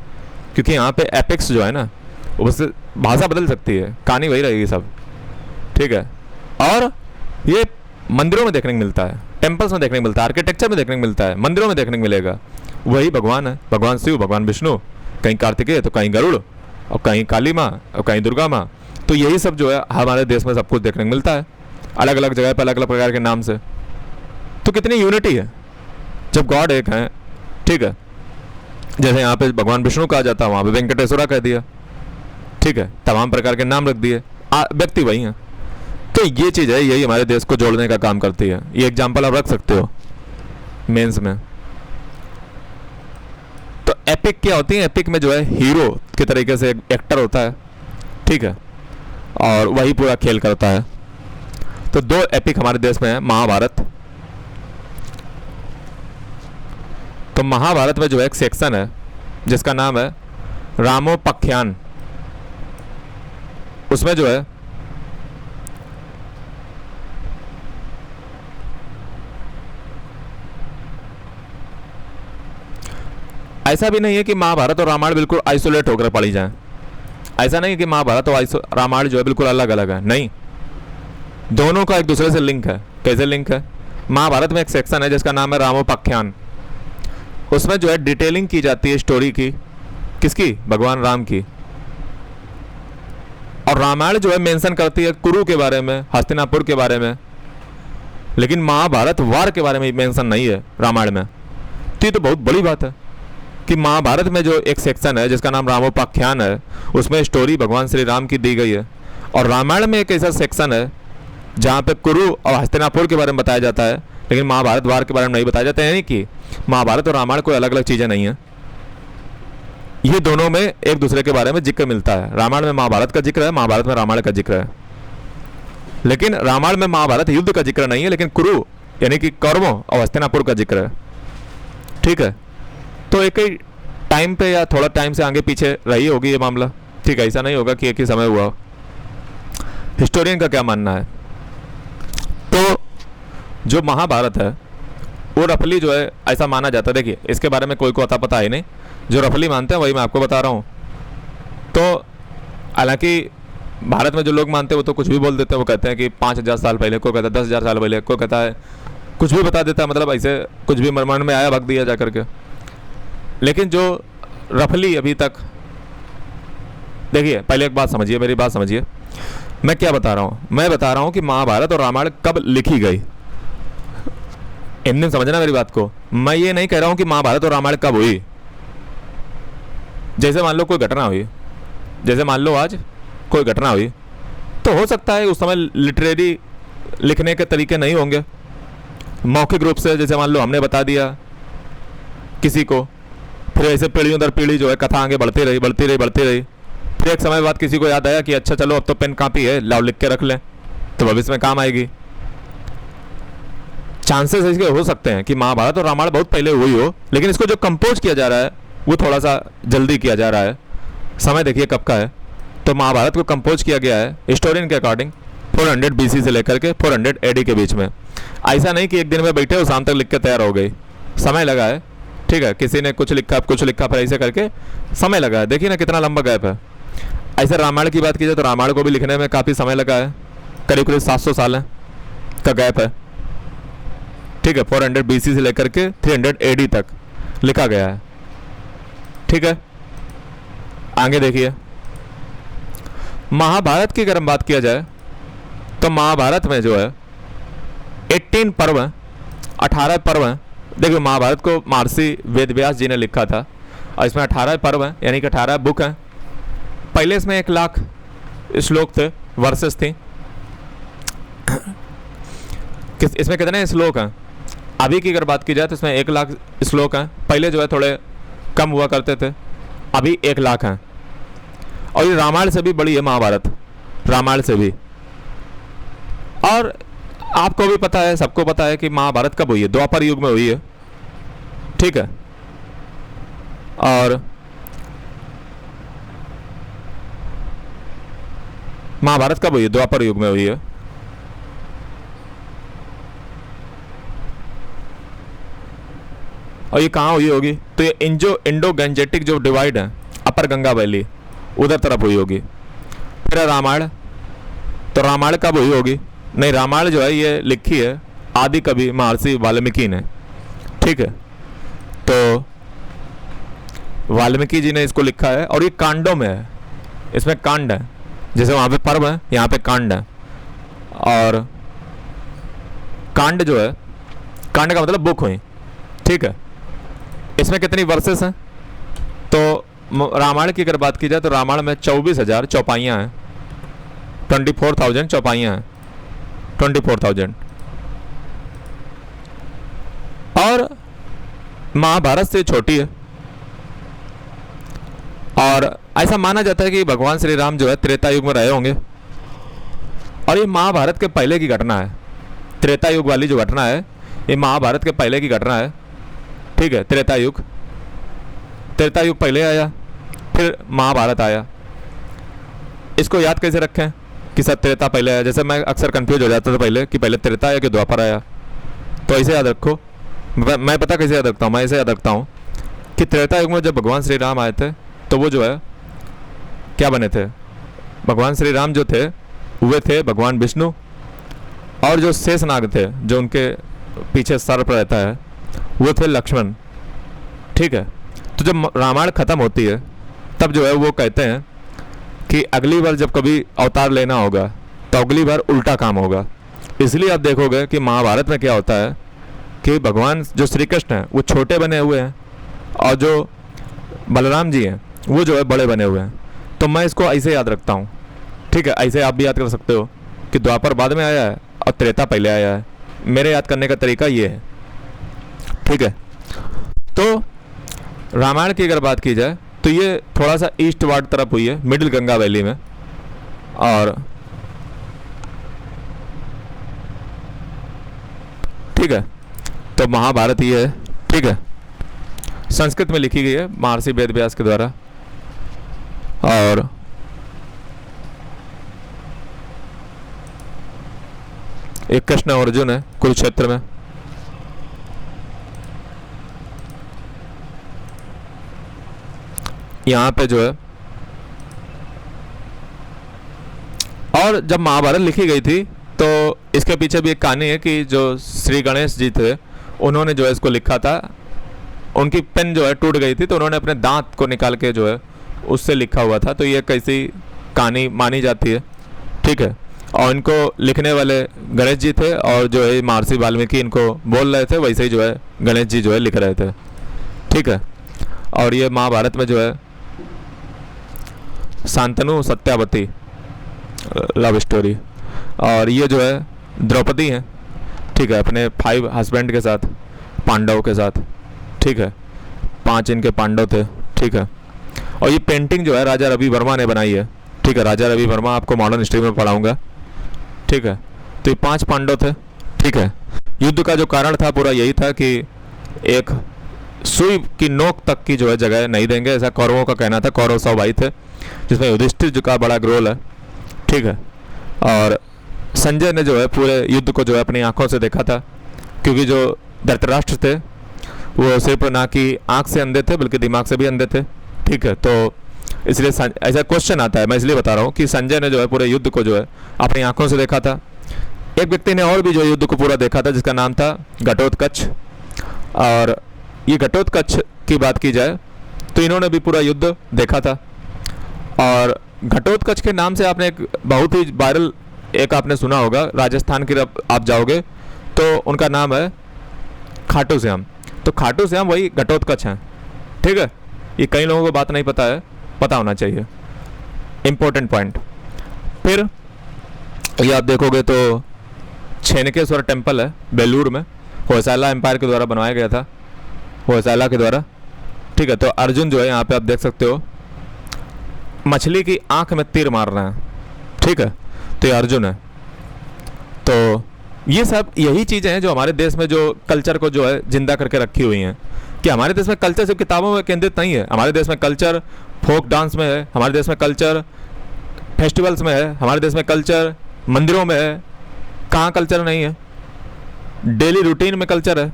क्योंकि यहाँ पे एपिक्स जो है ना वो बस भाषा बदल सकती है, कहानी वही रहेगी सब। ठीक है, और ये मंदिरों में देखने को मिलता है, टेम्पल्स में देखने को मिलता है, आर्किटेक्चर में देखने को मिलता है, मंदिरों में देखने को मिलेगा। वही भगवान है, भगवान शिव, भगवान विष्णु, कहीं कार्तिकेय तो कहीं गरुड़, और कहीं काली माँ और कहीं दुर्गा माँ। तो यही सब जो है हमारे देश में सब कुछ देखने को मिलता है, अलग अलग जगह पर अलग अलग प्रकार के नाम से। तो कितनी यूनिटी है जब गॉड एक है। ठीक है, जैसे यहाँ पे भगवान विष्णु कहा जाता है, वहाँ पे वेंकटेश्वरा कह दिया। ठीक है, तमाम प्रकार के नाम रख दिए, व्यक्ति वही हैं। तो ये चीज़ है, यही हमारे देश को जोड़ने का काम करती है। ये एग्जाम्पल आप रख सकते हो मेंस में। तो एपिक क्या होती है? एपिक में जो है हीरो के तरीके से एक एक्टर होता है, ठीक है, और वही पूरा खेल करता है। तो 2 एपिक हमारे देश में है, महाभारत। तो महाभारत में जो है एक सेक्शन है जिसका नाम है रामोपाख्यान। उसमें जो है ऐसा भी नहीं है कि महाभारत और रामायण बिल्कुल आइसोलेट होकर पढ़ी जाए। ऐसा नहीं है कि महाभारत और रामायण जो है बिल्कुल अलग अलग है, नहीं, दोनों का एक दूसरे से लिंक है। कैसे लिंक है? महाभारत में एक सेक्शन है जिसका नाम है रामोपाख्यान। उसमें जो है डिटेलिंग की जाती है स्टोरी की, किसकी? भगवान राम की। और रामायण जो है मेंशन करती है कुरु के बारे में, हस्तिनापुर के बारे में, लेकिन महाभारत वार के बारे में मेंशन नहीं है रामायण में। तो ये तो बहुत बड़ी बात है कि महाभारत में जो एक सेक्शन है जिसका नाम रामोपाख्यान है उसमें स्टोरी भगवान श्री राम की दी गई है, और रामायण में एक ऐसा सेक्शन है जहाँ पे कुरु और हस्तिनापुर के बारे में बताया जाता है, लेकिन महाभारत वार के बारे में नहीं बताया जाता है। यानी कि महाभारत और रामायण कोई अलग अलग चीज़ें नहीं है, ये दोनों में एक दूसरे के बारे में जिक्र मिलता है। रामायण में महाभारत का जिक्र है, महाभारत में रामायण का जिक्र है, लेकिन रामायण में महाभारत युद्ध का जिक्र नहीं है, लेकिन कुरु यानी कि कौरवों और हस्तिनापुर का जिक्र है। ठीक है, तो एक ही टाइम पे या थोड़ा टाइम से आगे पीछे रही होगी ये मामला। ठीक है, ऐसा नहीं होगा कि एक ही समय हुआ। हिस्टोरियन का क्या मानना है? तो जो महाभारत है वो रफली जो है ऐसा माना जाता है, देखिए इसके बारे में कोई को अता पता है नहीं, जो रफली मानते हैं वही मैं आपको बता रहा हूँ। तो हालांकि भारत में जो लोग मानते हैं वो तो कुछ भी बोल देते हैं, वो कहते हैं कि 5000 साल पहले, कोई कहता है 10,000 साल पहले, कोई कहता है कुछ भी बता देता, मतलब ऐसे कुछ भी मन में आया भग दिया जा करके। लेकिन जो रफली अभी तक, देखिए पहले एक बात समझिए, मेरी बात समझिए, मैं क्या बता रहा हूँ। मैं बता रहा हूँ कि महाभारत और रामायण कब लिखी गई, इनने समझना मेरी बात को। मैं ये नहीं कह रहा हूँ कि महाभारत और रामायण कब हुई। जैसे मान लो कोई घटना हुई, जैसे मान लो आज कोई घटना हुई, तो हो सकता है उस समय लिटरेरी लिखने के तरीके नहीं होंगे, मौखिक रूप से जैसे मान लो हमने बता दिया किसी को, फिर ऐसे पीढ़ियों दर पीढ़ी जो है कथा आगे बढ़ती रही बढ़ती रही बढ़ती रही। फिर एक समय बाद किसी को याद आया कि अच्छा चलो अब तो पेन कापी है, लाओ लिख के रख लें, तो भविष्य में काम आएगी। चांसेस इसके हो सकते हैं कि महाभारत और रामायण बहुत पहले हुई हो, लेकिन इसको जो कंपोज किया जा रहा है वो थोड़ा सा जल्दी किया जा रहा है। समय देखिए कब का है। तो महाभारत को कंपोज किया गया है हिस्टोरियन के अकॉर्डिंग 400 BC से लेकर के 400 AD के बीच में। ऐसा नहीं कि एक दिन में बैठे हो शाम तक लिख के तैयार हो गई, समय लगा है। ठीक है, किसी ने कुछ लिखा फिर ऐसे करके समय लगा है। देखिए ना कितना लंबा गैप है। ऐसे रामायण की बात की जाए तो रामायण को भी लिखने में काफ़ी समय लगा है, करीब करीब 700 साल है का गैप है। ठीक है, 400 BC से लेकर के 300 AD तक लिखा गया है। ठीक है, आगे देखिए महाभारत की अगर हम बात किया जाए तो महाभारत में जो है 18 पर्व हैं, 18 पर्व हैं। देखिए महाभारत को महर्षि वेदव्यास जी ने लिखा था और इसमें 18 पर्व हैं, यानी कि 18 बुक हैं। पहले इसमें 1 लाख श्लोक थे, वर्सेस थी। इसमें कितने श्लोक हैं? अभी की अगर बात की जाए तो इसमें 1 लाख श्लोक हैं। पहले जो है थोड़े कम हुआ करते थे, अभी 1 लाख हैं। और ये रामायण से भी बड़ी है महाभारत, रामायण से भी। और आपको भी पता है, सबको पता है कि महाभारत कब हुई है, द्वापर युग में हुई है। ठीक है, और महाभारत कब हुई है? द्वापर युग में हुई है। और ये कहाँ हुई होगी? तो ये इंडो गंजेटिक जो डिवाइड है, अपर गंगा वैली, उधर तरफ हुई होगी। फिर रामायण, तो रामायण कब हुई होगी? नहीं, रामायण जो है ये लिखी है आदि कवि महर्षि वाल्मीकि ने। ठीक है, तो वाल्मीकि जी ने इसको लिखा है और ये कांडों में है, इसमें कांड है। जैसे वहाँ पे पर्व है, यहाँ पे कांड है। और कांड जो है, कांड का मतलब बुक हुई। ठीक है, इसमें कितनी वर्सेस हैं? तो रामायण की अगर बात की जाए तो रामायण में 24,000 चौपाइयाँ हैं, 24,000 चौपाइयाँ हैं, 24,000। और महाभारत से छोटी है। और ऐसा माना जाता है कि भगवान श्री राम जो है त्रेता युग में रहे होंगे और ये महाभारत के पहले की घटना है। त्रेता युग वाली जो घटना है ये महाभारत के पहले की घटना है। ठीक है, त्रेता युग पहले आया, फिर महाभारत आया। इसको याद कैसे रखें कि सब त्रेता पहले आया? जैसे मैं अक्सर कंफ्यूज हो जाता था पहले कि पहले त्रेता आया कि द्वापर आया, तो ऐसे याद रखो। मैं पता कैसे याद रखता हूँ? मैं ऐसे याद रखता हूँ कि त्रेता युग में जब भगवान श्री राम आए थे तो वो जो है क्या बने थे? भगवान श्री राम जो थे वे थे भगवान विष्णु, और जो शेषनाग थे जो उनके पीछे सर पर रहता है वो थे लक्ष्मण। ठीक है, तो जब रामायण ख़त्म होती है तब जो है वो कहते हैं कि अगली बार जब कभी अवतार लेना होगा तो अगली बार उल्टा काम होगा। इसलिए आप देखोगे कि महाभारत में क्या होता है कि भगवान जो श्री कृष्ण हैं वो छोटे बने हुए हैं और जो बलराम जी हैं वो जो है बड़े बने हुए हैं। तो मैं इसको ऐसे याद रखता हूँ। ठीक है, ऐसे आप भी याद कर सकते हो कि द्वापर बाद में आया है और त्रेता पहले आया है। मेरे याद करने का तरीका ये है। ठीक है, तो रामायण की अगर बात की जाए तो ये थोड़ा सा ईस्ट वार्ड तरफ हुई है, मिडिल गंगा वैली में। और ठीक है, तो महाभारत ये है। ठीक है, संस्कृत में लिखी गई है महर्षि वेदव्यास के द्वारा। और एक कृष्ण और अर्जुन है कुरुक्षेत्र में। यहाँ पे जो है, और जब महाभारत लिखी गई थी तो इसके पीछे भी एक कहानी है कि जो श्री गणेश जी थे उन्होंने जो है इसको लिखा था, उनकी पेन जो है टूट गई थी तो उन्होंने अपने दांत को निकाल के जो है उससे लिखा हुआ था। तो ये कैसी कहानी मानी जाती है, ठीक है। और इनको लिखने वाले गणेश जी थे और जो है महर्षि वाल्मीकि इनको बोल रहे थे, वैसे ही जो है गणेश जी जो है लिख रहे थे, ठीक है। और ये महाभारत में जो है शांतनु सत्यावती लव स्टोरी, और ये जो है द्रौपदी हैं, ठीक है, अपने 5 हस्बैंड के साथ, पांडवों के साथ, ठीक है, 5 इनके पांडव थे, ठीक है। और ये पेंटिंग जो है राजा रवि वर्मा ने बनाई है, ठीक है। राजा रवि वर्मा आपको मॉडर्न हिस्ट्री में पढ़ाऊंगा, ठीक है। तो ये 5 पांडव थे, ठीक है। युद्ध का जो कारण था पूरा यही था कि एक सुई की नोक तक की जो है जगह नहीं देंगे, ऐसा कौरवों का कहना था। कौरव 100 भाई थे जिसमें युधिष्ठिर जी का बड़ा रोल है, ठीक है। और संजय ने जो है पूरे युद्ध को जो है अपनी आंखों से देखा था, क्योंकि जो धृतराष्ट्र थे वो सिर्फ ना कि आंख से अंधे थे बल्कि दिमाग से भी अंधे थे, ठीक है। तो इसलिए ऐसा क्वेश्चन आता है, मैं इसलिए बता रहा हूँ कि संजय ने जो है पूरे युद्ध को जो है अपनी आंखों से देखा था। एक व्यक्ति ने और भी जो युद्ध को पूरा देखा था जिसका नाम था घटोत्कच। और ये घटोत्कच की बात की जाए तो इन्होंने भी पूरा युद्ध देखा था। और घटोत्कच के नाम से आपने एक बहुत ही वायरल एक आपने सुना होगा, राजस्थान की आप जाओगे तो उनका नाम है खाटू श्याम। तो खाटू श्याम वही घटोत्कच हैं, ठीक है। ये कई लोगों को बात नहीं पता है, पता होना चाहिए, इम्पोर्टेंट पॉइंट। फिर ये आप देखोगे तो छेनकेश्वर टेम्पल है बेलूर में, होयसाला एम्पायर के द्वारा बनवाया गया था, होयसाला के द्वारा, ठीक है। तो अर्जुन जो है यहाँ पे आप देख सकते हो मछली की आंख में तीर मार रहे हैं, ठीक है। तो ये अर्जुन है। तो ये सब यही चीज़ें हैं जो हमारे देश में जो कल्चर को जो है जिंदा करके रखी हुई हैं। कि हमारे देश में कल्चर सिर्फ किताबों में केंद्रित नहीं है, हमारे देश में कल्चर फोक डांस में है, हमारे देश में कल्चर फेस्टिवल्स में है, हमारे देश में कल्चर मंदिरों में है। कहाँ कल्चर नहीं है? डेली रूटीन में कल्चर है।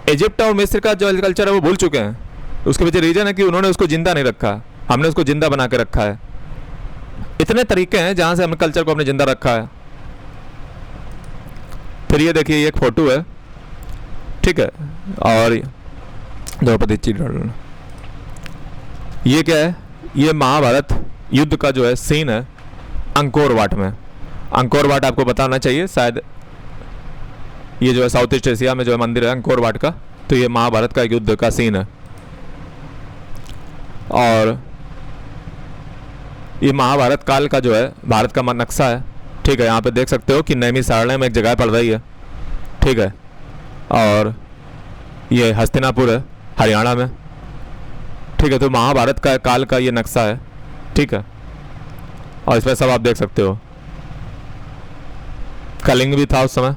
इजिप्ट और मिस्र का जो कल्चर है वो भूल चुके हैं। उसके पीछे रीजन है कि उन्होंने उसको जिंदा नहीं रखा, हमने उसको जिंदा बना के रखा है। इतने तरीके हैं जहाँ से हमने कल्चर को अपने जिंदा रखा है। फिर ये देखिए, ये एक फोटो है, ठीक है। और द्रौपदी चिड़न, ये क्या है? ये महाभारत युद्ध का जो है सीन है अंकोर वाट में। अंकोर वाट आपको बताना चाहिए शायद, ये जो है साउथ ईस्ट एशिया में जो है मंदिर है अंकोर वाट का। तो ये महाभारत का एक युद्ध का सीन है। और ये महाभारत काल का जो है भारत का नक्शा है, ठीक है। यहाँ पे देख सकते हो कि नैमिषारण्य में एक जगह पड़ रही है, ठीक है। और ये हस्तिनापुर है हरियाणा में, ठीक है। तो महाभारत का काल का ये नक्शा है, ठीक है। और इसमें सब आप देख सकते हो, कलिंग भी था उस समय,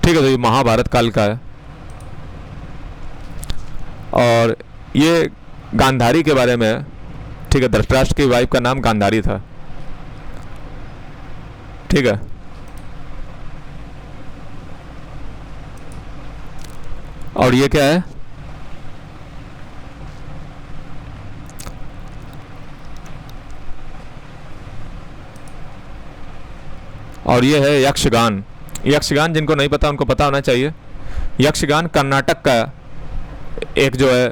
ठीक है। तो ये महाभारत काल का है। और ये गांधारी के बारे में है, ठीक है। धृतराष्ट्र की वाइफ का नाम गांधारी था, ठीक है। और ये क्या है? और ये है यक्षगान। यक्षगान जिनको नहीं पता उनको पता होना चाहिए। यक्षगान कर्नाटक का एक जो है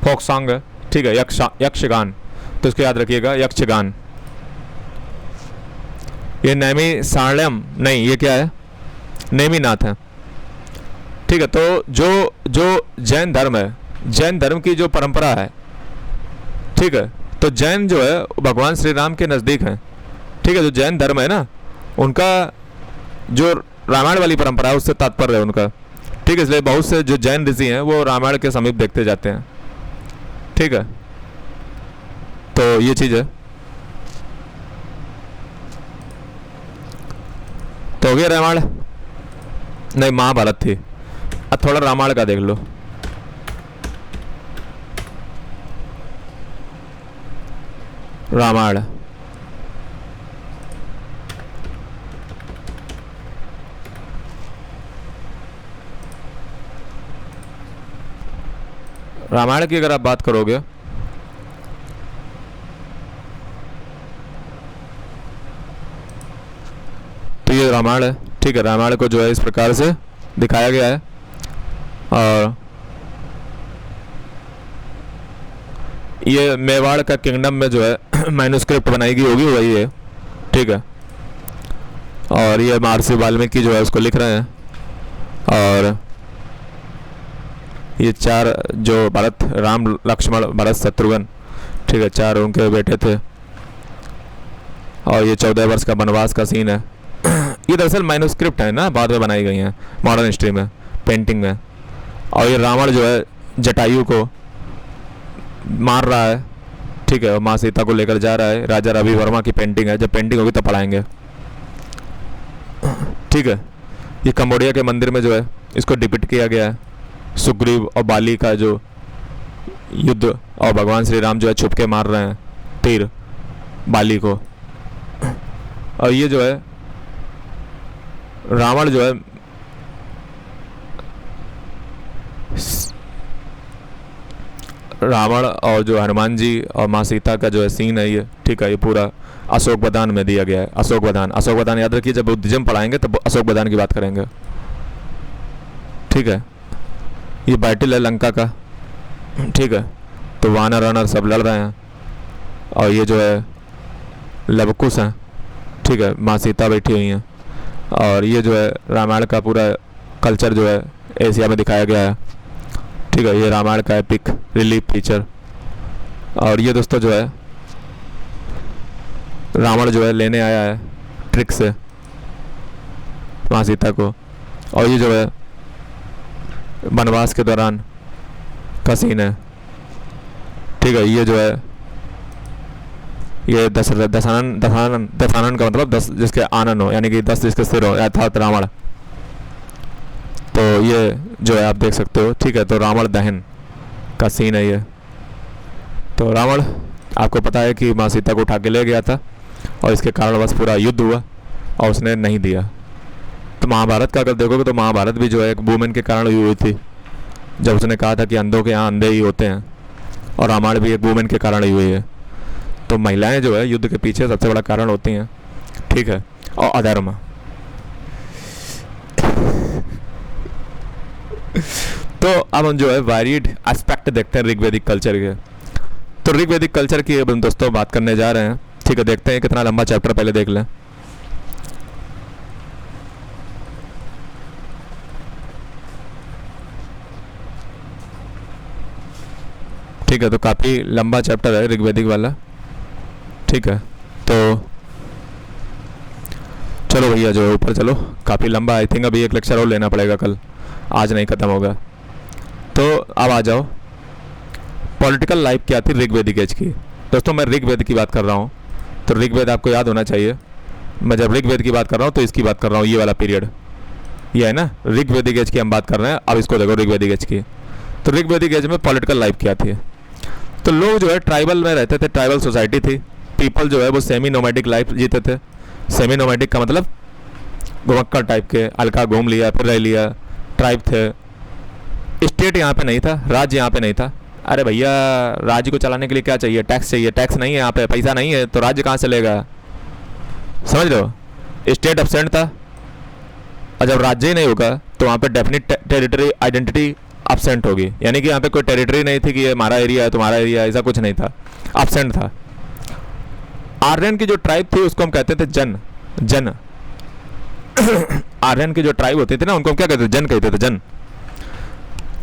फोक सॉन्ग है, ठीक है। यक्षगान, तो इसको याद रखिएगा, यक्षगान। ये नैमिषारण्यम नहीं, ये क्या है? नेमिनाथ है, ठीक है। तो जो जैन धर्म है, जैन धर्म की जो परंपरा है, ठीक है। तो जैन जो है भगवान श्री राम के नज़दीक हैं, ठीक है। जो जैन धर्म है ना, उनका जो रामायण वाली परंपरा है उससे तात्पर्य है उनका, ठीक है। इसलिए बहुत से जो जैन ऋषि हैं वो रामायण के समीप देखते जाते हैं, ठीक है। तो ये चीज़ है। तो हो गया रामायण, नहीं महाभारत थी। अब थोड़ा रामायण का देख लो। रामायण, रामायण की अगर आप बात करोगे ये रामायण है, ठीक है। रामायण को जो है इस प्रकार से दिखाया गया है। और ये मेवाड़ का किंगडम में जो है मैन्युस्क्रिप्ट बनाई गई होगी वही है, ठीक है। और ये महर्षि वाल्मीकि जो है उसको लिख रहे हैं। और ये चार जो भरत, राम, लक्ष्मण, भरत, शत्रुघ्न, ठीक है, चार उनके बेटे थे। और ये 14 वर्ष का वनवास का सीन है। ये दरअसल मैन्युस्क्रिप्ट है ना, बाद में बनाई गई हैं मॉडर्न हिस्ट्री में, पेंटिंग में। और ये रावण जो है जटायु को मार रहा है, ठीक है, और माँ सीता को लेकर जा रहा है। राजा रवि वर्मा की पेंटिंग है, जब पेंटिंग होगी तब पढ़ाएंगे, ठीक है। ये कंबोडिया के मंदिर में जो है इसको डिपिक्ट किया गया है, सुग्रीव और बाली का जो युद्ध, और भगवान श्री राम जो है छुप के मार रहे हैं तीर बाली को। और ये जो है रावण जो है रावण और जो हनुमान जी और माँ सीता का जो है सीन है ये, ठीक है। ये पूरा अशोक वदान में दिया गया है। अशोक वदान याद रखिए, जब बुद्धिज्म पढ़ाएंगे तब अशोक वदान की बात करेंगे, ठीक है। ये बैटल है लंका का, ठीक है। तो वानर वानर सब लड़ रहे हैं। और ये जो है लवकुश हैं, ठीक है, माँ सीता बैठी हुई हैं। और ये जो है रामायण का पूरा कल्चर जो है एशिया में दिखाया गया है, ठीक है। ये रामायण का एपिक रिलीफ फीचर। और ये दोस्तों जो है रावण जो है लेने आया है ट्रिक से माँ सीता को। और ये जो है वनवास के दौरान का सीन है, ठीक है। ये जो है ये दशानन का मतलब 10 जिसके आनन हो, यानी कि 10 जिसके सिर हो, अर्थात रावण। तो ये जो है आप देख सकते हो, ठीक है। तो रावण दहन का सीन है ये। तो रावण आपको पता है कि माँ सीता को उठा के ले गया था, और इसके कारण बस पूरा युद्ध हुआ और उसने नहीं दिया। तो महाभारत का अगर देखोगे तो महाभारत भी जो है एक वुमेन के कारण हुई थी, जब उसने कहा था कि अंधों के यहाँ अंधे ही होते हैं। और रामायण भी एक वुमेन के कारण ही हुई है। तो महिलाएं जो है युद्ध के पीछे सबसे बड़ा कारण होती हैं, ठीक है। और अधर्म। तो अब हम जो है वायरिड एस्पेक्ट देखते हैं ऋग्वेदिक कल्चर के। तो ऋग्वेदिक कल्चर की अब हम दोस्तों बात करने जा रहे हैं, ठीक है। देखते हैं कितना लंबा चैप्टर, पहले देख लें। ठीक है, तो काफ़ी लंबा चैप्टर है ऋग्वेदिक वाला, ठीक है। तो चलो भैया जो है ऊपर चलो, काफ़ी लंबा, आई थिंक अभी एक लेक्चर और लेना पड़ेगा कल, आज नहीं ख़त्म होगा। तो अब आ जाओ, पॉलिटिकल लाइफ क्या थी ऋग्वेदिक एज की। दोस्तों मैं ऋग्वेद की बात कर रहा हूँ, तो ऋग्वेद आपको याद होना चाहिए। मैं जब ऋग्वेद की बात कर रहा हूँ तो इसकी बात कर रहा हूँ, ये वाला पीरियड ये है ना, ऋग्वेदिक एज की हम बात कर रहे हैं। अब इसको देखो ऋग्वेदिक एज की। तो ऋग्वेदिक एज में पॉलिटिकल लाइफ क्या थी। तो लोग जो है ट्राइबल में रहते थे, ट्राइबल सोसाइटी थी। पीपल जो है वो सेमी नोमैडिक लाइफ जीते थे। सेमी नोमैडिक का मतलब घुमक्कड़ टाइप के, हल्का घूम लिया फिर रह लिया, ट्राइब थे। स्टेट यहाँ पे नहीं था, राज्य यहाँ पे नहीं था। अरे भैया राज्य को चलाने के लिए क्या चाहिए, टैक्स चाहिए। टैक्स नहीं है यहाँ पे, पैसा नहीं है, तो राज्य कहाँ चलेगा, समझ लो। स्टेट एब्सेंट था, और जब राज्य ही नहीं होगा तो वहाँ पे डेफिनेट टेरिटरी आइडेंटिटी एब्सेंट होगी। यानी कि यहाँ पे कोई टेरिटरी नहीं थी कि ये हमारा एरिया है तुम्हारा एरिया है, ऐसा कुछ नहीं था, एब्सेंट था। आर्यन की जो ट्राइब थी उसको हम कहते थे जन। आर्यन की जो ट्राइब होती थी ना उनको हम क्या कहते थे, जन कहते थे, जन।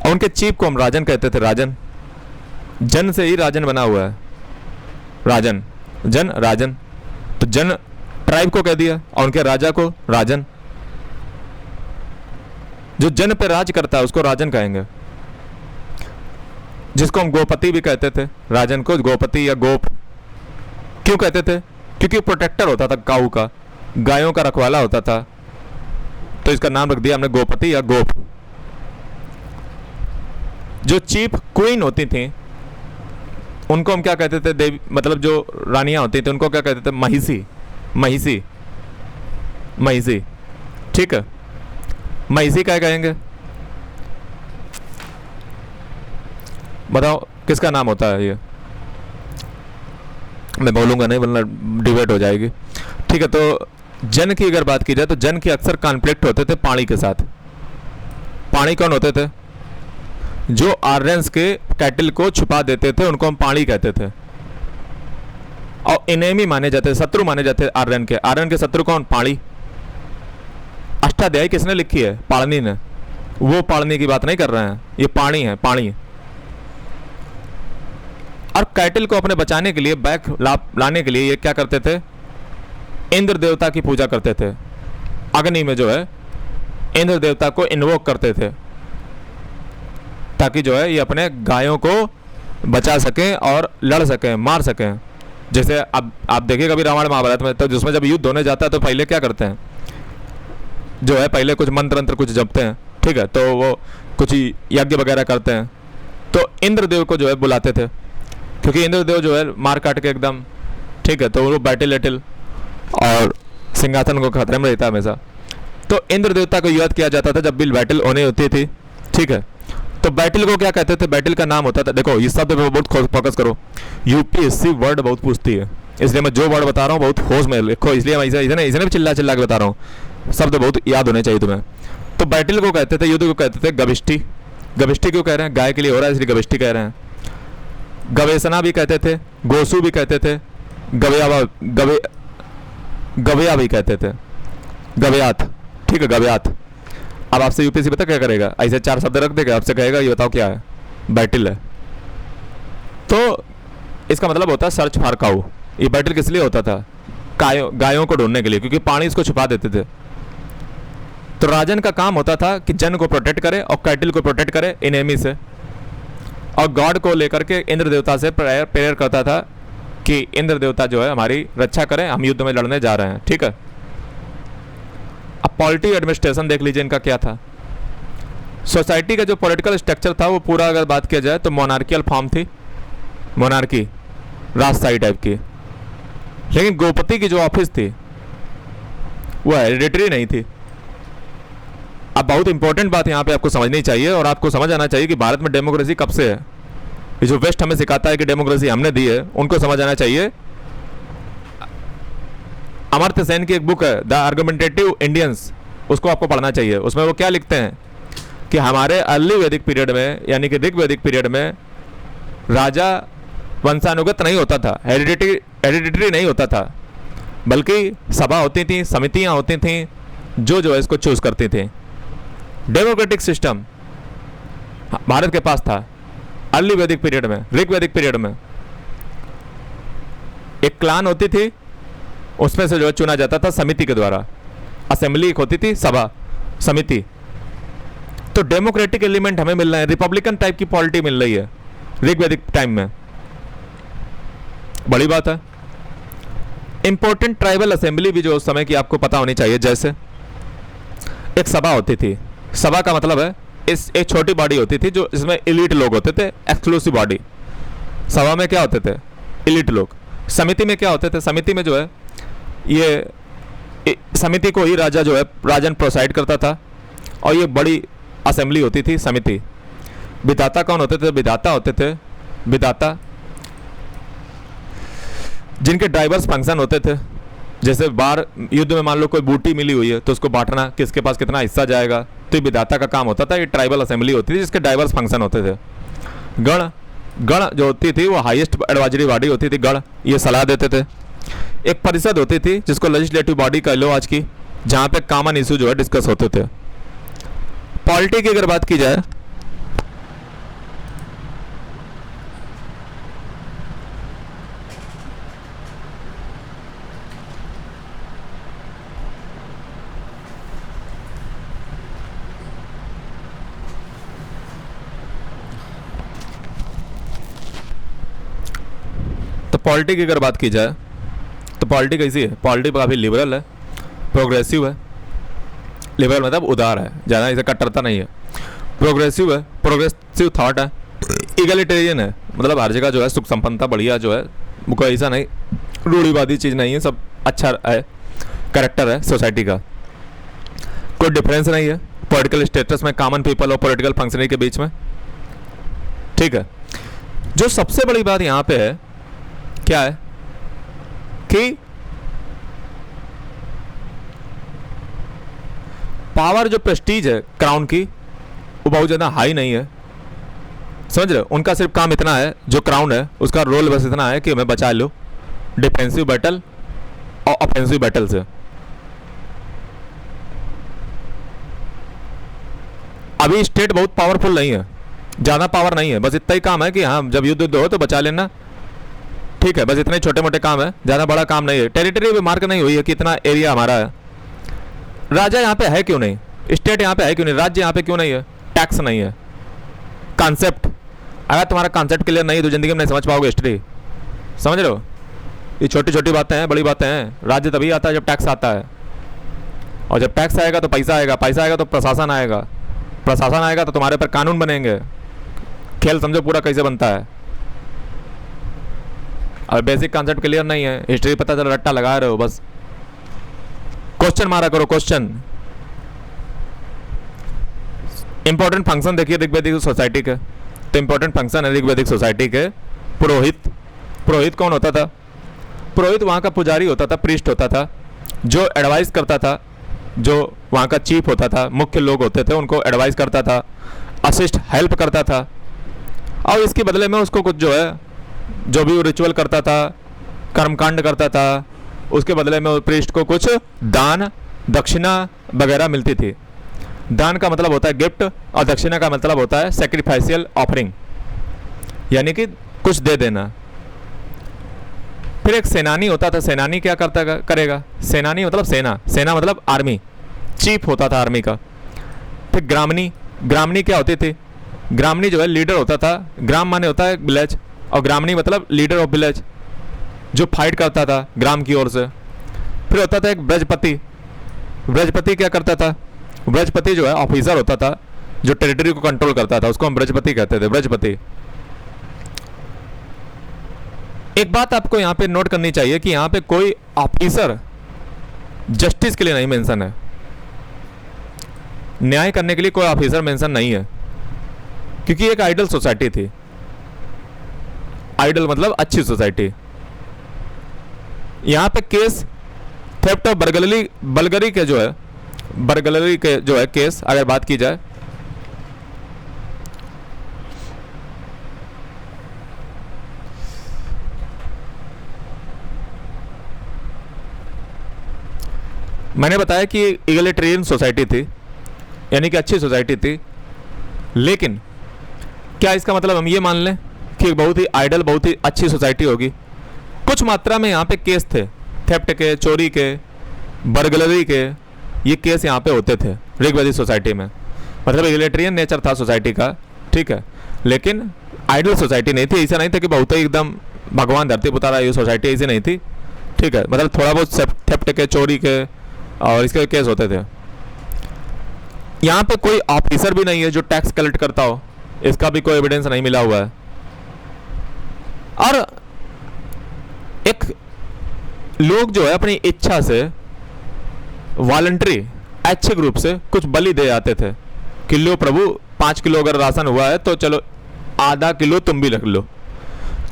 और उनके चीफ को हम राजन कहते थे, राजन। जन से ही राजन बना हुआ है, राजन, जन, राजन। तो जन ट्राइब को कह दिया और उनके राजा को राजन। जो जन पे राज करता है उसको राजन कहेंगे, जिसको हम गोपति भी कहते थे। राजन को गोपति या गोप क्यों कहते थे, क्योंकि प्रोटेक्टर होता था काऊ का, गायों का रखवाला होता था, तो इसका नाम रख दिया हमने गोपति या गोप। जो चीफ क्वीन होती थी उनको हम क्या कहते थे, देवी, मतलब जो रानियां होती थी उनको क्या कहते थे, महिषी, महिषी, महिषी, ठीक है। महिषी क्या कहेंगे, बताओ किसका नाम होता है ये, मैं बोलूँगा नहीं वरना डिबेट हो जाएगी, ठीक है। तो जन की अगर बात की जाए तो जन के अक्सर कॉन्फ्लिक्ट होते थे पानी के साथ। पानी कौन होते थे? जो आर्यंस के कैटल को छुपा देते थे उनको हम पानी कहते थे, और इनेमी माने जाते, शत्रु माने जाते आर्यन के। आर्यन के शत्रु कौन? पाणी। अष्टाध्यायी किसने लिखी है? पाणिनि ने। वो पाणिनि की बात नहीं कर रहे हैं, ये पाणी है, पाणी। और कैटल को अपने बचाने के लिए, बैक लाने के लिए ये क्या करते थे? इंद्र देवता की पूजा करते थे। अग्नि में जो है इंद्र देवता को इन्वोक करते थे, ताकि जो है ये अपने गायों को बचा सकें और लड़ सकें, मार सकें। जैसे अब आप देखिए कभी रामायण महाभारत में, तो जिसमें जब युद्ध होने जाता है तो पहले क्या करते हैं, जो है पहले कुछ मंत्र अंत्र कुछ जपते हैं, ठीक है, तो वो कुछ यज्ञ वगैरह करते हैं। तो इंद्रदेव को जो है बुलाते थे, क्योंकि इंद्रदेव जो है मार काट के एकदम, ठीक है, तो वो बैटल एटल और सिंहासन को खतरे में रहता है हमेशा। तो इंद्र देवता को याद किया जाता था जब भी बैटल होने होती थी, ठीक है। तो बैटल को क्या कहते थे? बैटल का नाम होता था, देखो इस शब्द पे बहुत फोकस करो, यूपीएससी वर्ड बहुत पूछती है, इसलिए मैं जो वर्ड बता रहा हूँ बहुत होश में लिखो, इसलिए मैं इसने भी चिल्ला चिल्ला के बता रहा हूँ, शब्द बहुत याद होने चाहिए तुम्हें। तो बैटल को कहते थे, युद्ध को कहते थे गविष्ठी। गविष्ठी क्यों कह रहे हैं? गाय के लिए हो रहा है इसलिए गविष्ठी कह रहे हैं। गवेषणा भी कहते थे, गोसु भी कहते थे, गवया भी कहते थे, गव्यात, ठीक है, गव्यात। अब आपसे यूपीएससी पता क्या करेगा? ऐसे 4 शब्द रख देगा, आपसे कहेगा ये बताओ क्या है? बैटल है। तो इसका मतलब होता है सर्च फॉर काऊ। ये बैटल किस लिए होता था? गायों को ढूंढने के लिए, क्योंकि पानी इसको छुपा देते थे। तो राजन का काम होता था कि जन को प्रोटेक्ट करे और कैटल को प्रोटेक्ट करे इनेमी से, और गॉड को लेकर के इंद्र देवता से प्रेयर करता था कि इंद्र देवता जो है हमारी रक्षा करें, हम युद्ध में लड़ने जा रहे हैं, ठीक है। अब पॉलिटी एडमिनिस्ट्रेशन देख लीजिए इनका क्या था। सोसाइटी का जो पॉलिटिकल स्ट्रक्चर था वो पूरा अगर बात किया जाए तो मोनार्कियल फॉर्म थी, मोनार्की, राजशाही टाइप की। लेकिन गोपति की जो ऑफिस थी वो हेरिडिटरी नहीं थी। अब बहुत इंपॉर्टेंट बात यहाँ पे आपको समझनी चाहिए, और आपको समझ आना चाहिए कि भारत में डेमोक्रेसी कब से है। ये जो वेस्ट हमें सिखाता है कि डेमोक्रेसी हमने दी है, उनको समझ आना चाहिए। अमर्त्य सेन की एक बुक है द आर्गुमेंटेटिव इंडियंस, उसको आपको पढ़ना चाहिए। उसमें वो क्या लिखते हैं कि हमारे अर्ली वैदिक पीरियड में, यानी कि ऋग वैदिक पीरियड में, राजा वंशानुगत नहीं होता था, हेरिडिटरी नहीं होता था, बल्कि सभा होती थी, समितियां होती थी जो है इसको चूज करती थी। डेमोक्रेटिक सिस्टम भारत के पास था अर्ली वैदिक पीरियड में। ऋग वैदिक पीरियड में एक क्लान होती थी, उसमें से जो है चुना जाता था समिति के द्वारा। असेंबली एक होती थी, सभा, समिति। तो डेमोक्रेटिक एलिमेंट हमें मिल रहा है, रिपब्लिकन टाइप की पॉलिटी मिल रही है ऋग वैदिक टाइम में, बड़ी बात है। इंपॉर्टेंट ट्राइबल असेंबली भी जो उस समय की आपको पता होनी चाहिए। जैसे एक सभा होती थी, सभा का मतलब है इस एक छोटी बॉडी होती थी जो इसमें एलीट लोग होते थे, एक्सक्लूसिव बॉडी। सभा में क्या होते थे? एलीट लोग। समिति में क्या होते थे? समिति में जो है ये समिति को ही राजा जो है राजन प्रोसाइड करता था, और ये बड़ी असेंबली होती थी समिति। विधाता कौन होते थे? विधाता होते थे, विधाता जिनके डाइवर्स फंक्शन होते थे। जैसे बार युद्ध में मान लो कोई बूटी मिली हुई है तो उसको बांटना, किसके पास कितना हिस्सा जाएगा, तो ये विधाता का काम होता था। ये ट्राइबल असेंबली होती थी जिसके डाइवर्स फंक्शन होते थे। गण जो होती थी वो हाईएस्ट एडवाइजरी बॉडी होती थी, गण, ये सलाह देते थे। एक परिषद होती थी जिसको लेजिस्लेटिव बॉडी कह लो आज की, जहाँ पे कॉमन इशू जो है डिस्कस होते थे। पॉलिटी की अगर बात की जाए तो पॉलिटी की अगर बात की जाए तो पॉलिटी कैसी है? पॉलिटी काफ़ी लिबरल है, प्रोग्रेसिव है। लिबरल मतलब उदार है, ज़्यादा इसे कट्टरता नहीं है। प्रोग्रेसिव है, प्रोग्रेसिव थॉट है। इगलिटेरियन है, मतलब हर जगह जो है सुख संपन्नता बढ़िया जो है, कोई ऐसा नहीं रूढ़िवादी चीज़ नहीं है, सब अच्छा है, करेक्टर है सोसाइटी का। कोई डिफरेंस नहीं है पॉलिटिकल स्टेटस में कॉमन पीपल और पॉलिटिकल फंक्शनरी के बीच में, ठीक है। जो सबसे बड़ी बात यहाँ पे है क्या है कि पावर जो प्रेस्टीज है क्राउन की वो बहुत ज़्यादा हाई नहीं है, समझ रहे हो। उनका सिर्फ काम इतना है, जो क्राउन है उसका रोल बस इतना है कि हमें बचा लो डिफेंसिव बैटल और ऑफेंसिव बैटल से। अभी स्टेट बहुत पावरफुल नहीं है, ज़्यादा पावर नहीं है, बस इतना ही काम है कि हाँ जब युद्ध हो तो बचा लेना, ठीक है। बस इतने छोटे मोटे काम है, ज़्यादा बड़ा काम नहीं है। टेरिटरी भी मार्क नहीं हुई है कि इतना एरिया हमारा है। राजा यहाँ पे है क्यों नहीं, स्टेट यहाँ पे है क्यों नहीं, राज्य यहाँ पे क्यों नहीं है, टैक्स नहीं है। कॉन्सेप्ट, अगर तुम्हारा कॉन्सेप्ट क्लियर नहीं है तो ज़िंदगी में नहीं समझ पाओगे हिस्ट्री, समझ रहे हो। ये छोटी छोटी बातें हैं, बड़ी बातें हैं। राज्य तभी आता है जब टैक्स आता है, और जब टैक्स आएगा तो पैसा आएगा, पैसा आएगा तो प्रशासन आएगा, प्रशासन आएगा तो तुम्हारे पर कानून बनेंगे। खेल समझो पूरा कैसे बनता है। और बेसिक कॉन्सेप्ट क्लियर नहीं है, हिस्ट्री पता चला रट्टा लगा रहे हो, बस क्वेश्चन मारा करो क्वेश्चन। इंपॉर्टेंट फंक्शन देखिए ऋग्वैदिक सोसाइटी के, तो इंपॉर्टेंट फंक्शन है ऋग्वैदिक सोसाइटी के पुरोहित। पुरोहित कौन होता था, पुरोहित वहाँ का पुजारी होता था, प्रीस्ट होता था, जो एडवाइस करता था, जो वहाँ का चीफ होता था, मुख्य लोग होते थे उनको एडवाइस करता था, असिस्ट हेल्प करता था। और इसके बदले में उसको कुछ जो है, जो भी वो रिचुअल करता था, कर्मकांड करता था, उसके बदले में वो प्रीस्ट को कुछ दान दक्षिणा वगैरह मिलती थी। दान का मतलब होता है गिफ्ट और दक्षिणा का मतलब होता है सेक्रीफाइशियल ऑफरिंग, यानी कि कुछ दे देना। फिर एक सेनानी होता था, सेनानी क्या करता करेगा, सेनानी मतलब सेना, सेना मतलब आर्मी, चीफ होता था आर्मी का। फिर ग्रामनी, ग्रामनी क्या होती थी, ग्रामनी जो है लीडर होता था। ग्राम माने होता है विलेज, और ग्रामनी मतलब लीडर ऑफ विलेज, जो फाइट करता था ग्राम की ओर से। फिर होता था एक ब्रजपति, ब्रजपति क्या करता था, ब्रजपति जो है ऑफिसर होता था, जो टेरिटरी को कंट्रोल करता था, उसको हम ब्रजपति कहते थे, ब्रजपति। एक बात आपको यहाँ पे नोट करनी चाहिए कि यहाँ पे कोई ऑफिसर जस्टिस के लिए नहीं मेंशन है, न्याय करने के लिए कोई ऑफिसर मेंशन नहीं है, क्योंकि एक आइडल सोसाइटी थी। आइडल मतलब अच्छी सोसाइटी। यहाँ पे केस थेफ्ट ऑफ बर्गलरी के जो है, बर्गलरी के जो है केस अगर बात की जाए, मैंने बताया कि इगलिटेरियन सोसाइटी थी, यानी कि अच्छी सोसाइटी थी। लेकिन क्या इसका मतलब हम ये मान लें कि बहुत ही आइडल, बहुत ही अच्छी सोसाइटी होगी। कुछ मात्रा में यहाँ पे केस थे, थेफ्ट के, चोरी के, बर्गलरी के, ये केस यहाँ पे होते थे ऋग्वैदिक सोसाइटी में। मतलब इगलिटेरियन नेचर था सोसाइटी का, ठीक है, लेकिन आइडल सोसाइटी नहीं थी। ऐसा नहीं था कि बहुत ही एकदम भगवान धरती उतारा ये सोसाइटी, ऐसी नहीं थी, ठीक है। मतलब थोड़ा बहुत थेफ्ट के, चोरी के और इसके केस होते थे। यहाँ पे कोई ऑफिसर भी नहीं है जो टैक्स कलेक्ट करता हो, इसका भी कोई एविडेंस नहीं मिला हुआ है। और एक लोग जो है अपनी इच्छा से वॉलंटरी ऐच्छिक रूप से कुछ बलि दे आते थे कि लो प्रभु 5 किलो अगर राशन हुआ है तो चलो आधा किलो तुम भी रख लो।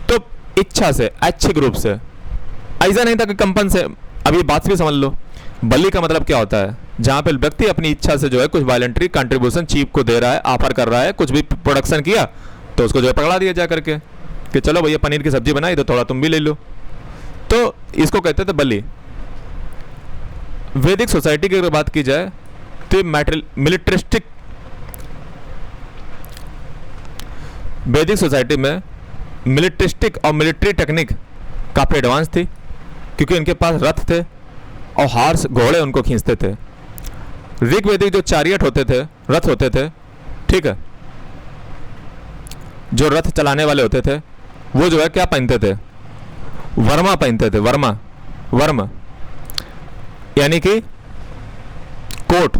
तो इच्छा से, ऐच्छिक रूप से, ऐसा नहीं था कि कंपन से। अब ये बात भी समझ लो, बलि का मतलब क्या होता है, जहाँ पे व्यक्ति अपनी इच्छा से जो है कुछ वॉलंटरी कंट्रीब्यूशन चीफ को दे रहा है, ऑफर कर रहा है, कुछ भी प्रोडक्शन किया तो उसको जो है पकड़ा दिया जा करके कि चलो भैया पनीर की सब्जी बनाई तो थोड़ा तुम भी ले लो। तो इसको कहते थे बलि। वैदिक सोसाइटी की अगर बात की जाए तो मिलिट्रिस्टिक, वैदिक सोसाइटी में मिलिट्रिस्टिक और मिलिट्री टेक्निक काफ़ी एडवांस थी, क्योंकि इनके पास रथ थे और हार्स, घोड़े उनको खींचते थे। ऋग्वैदिक जो चैरियट होते थे, रथ होते थे, ठीक है, जो रथ चलाने वाले होते थे वो जो है क्या पहनते थे, वर्मा पहनते थे। वर्मा, वर्म यानी कि कोट,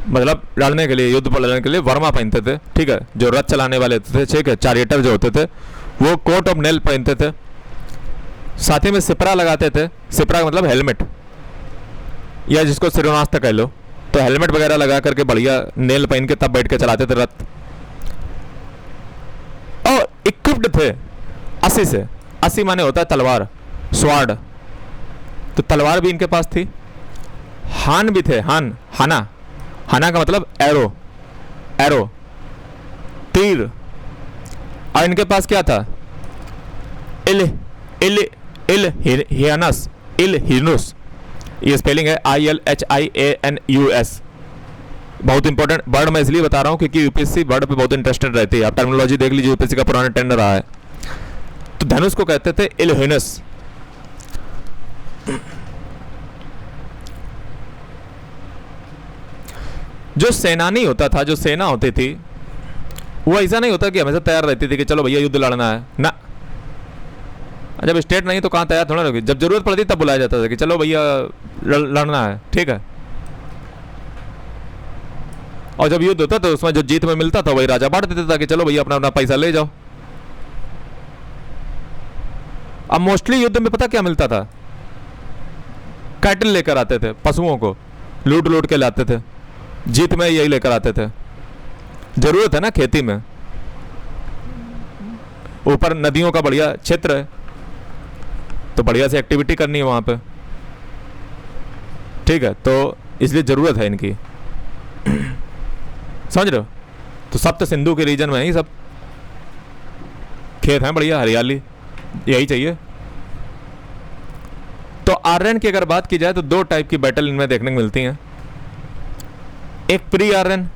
मतलब लड़ने के लिए, युद्ध पर लड़ने के लिए वर्मा पहनते थे, ठीक है। जो रथ चलाने वाले होते थे, ठीक है, चैरियटर जो होते थे वो कोट ऑफ नेल पहनते थे, साथ ही में सिपरा लगाते थे। सिपरा का मतलब हेलमेट, या जिसको सिरोनास्ता कह लो, तो हेलमेट वगैरह लगा करके बढ़िया नेल पहन के तब बैठ के चलाते थे रथ। और इक्विप्ड थे 80 से, 80 माने होता है तलवार, स्वार्ड, तो तलवार भी इनके पास थी। हान भी थे, हान, हाना, हाना का मतलब एरो, एरो, तीर। और इनके पास क्या था? इल, इल, इल हियानस, इल हिनुस। ये स्पेलिंग है ILHIANUS। बहुत इंपॉर्टेंट वर्ड मैं इसलिए बता रहा हूँ क्योंकि यूपीएससी वर्ड पे बहुत इंटरेस्टेड रहती है। आप टर्मिनोलॉजी देख लीजिए, यूपीएससी का पुराना टेंडर रहा है। तो धनुष को कहते थे इलहिनस। जो सेनानी होता था, जो सेना होती थी, वो ऐसा नहीं होता कि हमेशा तैयार रहती थी कि चलो भैया युद्ध लड़ना है ना। जब स्टेट नहीं तो कहाँ तैयार थोड़ा रहोगी, जब जरूरत पड़ती तब बुलाया जाता था कि चलो भैया लड़ना है, ठीक है। और जब युद्ध होता तो उसमें जो जीत में मिलता था वही राजा बांट देता था कि चलो भैया अपना अपना पैसा ले जाओ। अब मोस्टली युद्ध में पता क्या मिलता था? कैटल लेकर आते थे, पशुओं को लूट लूट के लाते थे, जीत में यही लेकर आते थे। जरूरत है ना खेती में, ऊपर नदियों का बढ़िया क्षेत्र है तो बढ़िया से एक्टिविटी करनी है वहां पे, ठीक है। तो इसलिए जरूरत है इनकी, समझ रहे हो? तो सप्त सिंधु के रीजन में ही सब खेत हैं, बढ़िया हरियाली, यही चाहिए। तो आर्यन की अगर बात की जाए तो दो टाइप की बैटल इनमें देखने को मिलती हैं। एक प्री आर्यन,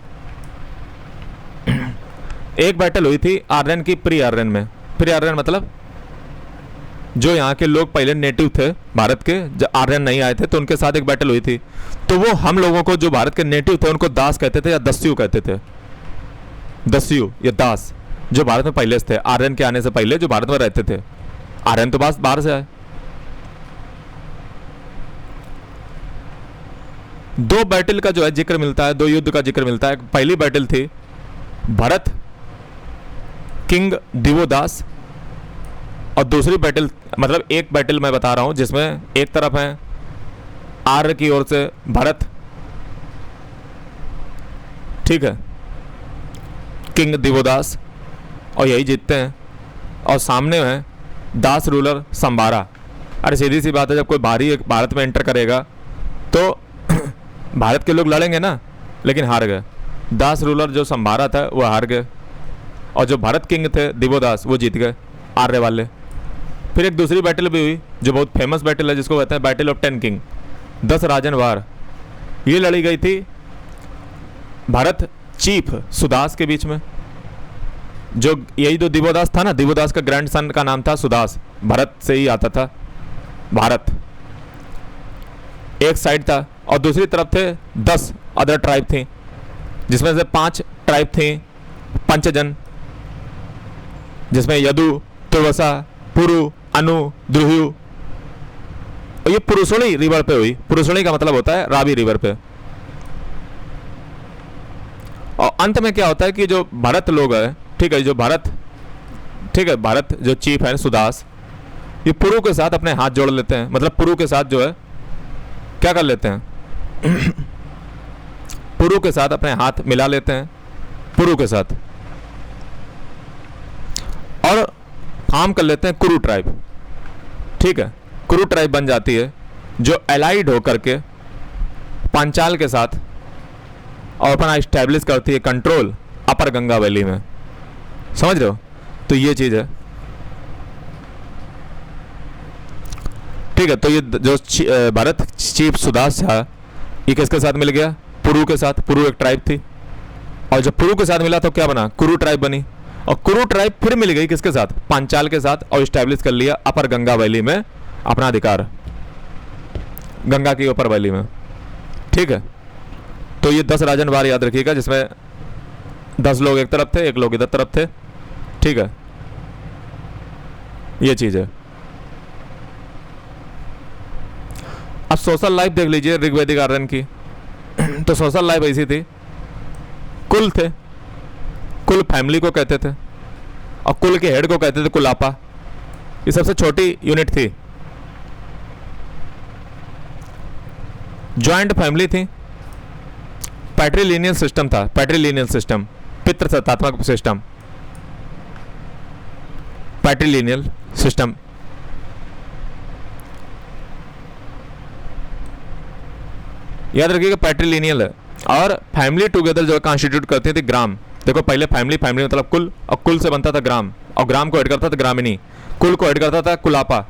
एक बैटल हुई थी आर्यन की प्री आर्यन में। प्री आर्यन मतलब जो यहाँ के लोग पहले नेटिव थे भारत के, जब आर्यन नहीं आए थे तो उनके साथ एक बैटल हुई थी। तो वो हम लोगों को जो भारत के नेटिव थे उनको दास कहते थे या दस्यु कहते थे। दस्यु या दास जो भारत में पहले थे, आर्यन के आने से पहले जो भारत में रहते थे। आर्यन तो बस बाहर से आए। दो बैटल का जो है जिक्र मिलता है, दो युद्ध का जिक्र मिलता है। पहली बैटल थी भरत किंग दिवोदास, और दूसरी बैटल, मतलब एक बैटल मैं बता रहा हूं जिसमें एक तरफ है आर्य की ओर से भरत, ठीक है, किंग दिवोदास, और यही जीतते हैं। और सामने है दास रूलर संबारा। अरे सीधी सी बात है, जब कोई बाहरी भारत में एंटर करेगा तो भारत के लोग लड़ेंगे ना, लेकिन हार गए। दास रूलर जो संबारा था वो हार गए, और जो भारत किंग थे दिवोदास वो जीत गए, आर्य वाले। फिर एक दूसरी बैटल भी हुई जो बहुत फेमस बैटल है, जिसको कहते हैं बैटल ऑफ 10 किंग, 10 राजन वार। ये लड़ी गई थी भारत चीफ सुदास के बीच में। जो यही तो दिवोदास था ना, दिवोदास का ग्रैंड सन का नाम था सुदास, भारत से ही आता था भारत, एक साइड था। और दूसरी तरफ थे 10 अदर ट्राइब थी, जिसमें से 5 ट्राइब थी पंचजन, जिसमें यदु, तुर्वसा, पुरु, अनु, द्रुह्यु। और ये पुरुषोणी रिवर पे हुई। पुरुषोणी का मतलब होता है रावी रिवर पे। और अंत में क्या होता है कि जो भारत लोग है, ठीक है, जो भारत, ठीक है, भारत जो चीफ है सुदास, ये पुरु के साथ अपने हाथ जोड़ लेते हैं। मतलब पुरु के साथ जो है क्या कर लेते हैं पुरु के साथ अपने हाथ मिला लेते हैं, पुरु के साथ, और काम कर लेते हैं कुरु ट्राइब, ठीक है। कुरु ट्राइब बन जाती है जो एलाइड होकर के पांचाल के साथ और अपना इस्टेब्लिश करती है कंट्रोल अपर गंगा वैली में। समझ रहे हो? तो ये चीज है, ठीक है। तो ये जो भारत चीफ सुदास था, ये किसके साथ मिल गया? पुरु के साथ। पुरु एक ट्राइब थी, और जब पुरु के साथ मिला तो क्या बना? कुरु ट्राइब बनी। और कुरु ट्राइब फिर मिल गई किसके साथ? पांचाल के साथ, और इस्टेब्लिश कर लिया अपर गंगा वैली में अपना अधिकार, गंगा की ऊपर वैली में, ठीक है। तो ये 10 राजन वार याद रखिएगा, जिसमें 10 लोग एक तरफ थे, एक लोग इधर तरफ थे, ठीक है। ये चीज है। अब सोशल लाइफ देख लीजिए ऋग्वेदिक आर्यन की। तो सोशल लाइफ ऐसी थी, कुल थे, कुल फैमिली को कहते थे, और कुल के हेड को कहते थे कुलापा। ये सबसे छोटी यूनिट थी। ज्वाइंट फैमिली थी, पैट्रीलिनियल सिस्टम था, पैट्रीलिनियल सिस्टम, पितृसत्तात्मक सिस्टम, पैट्रीलिनियल सिस्टम। याद रखिएगा पैट्रीलिनियल है। और फैमिली टुगेदर जो है कॉन्स्टिट्यूट करती थी ग्राम। देखो पहले फैमिली, फैमिली मतलब कुल, और कुल से बनता था ग्राम, और ग्राम को ऐड करता था ग्रामीणी, कुल को ऐड करता था कुलापा,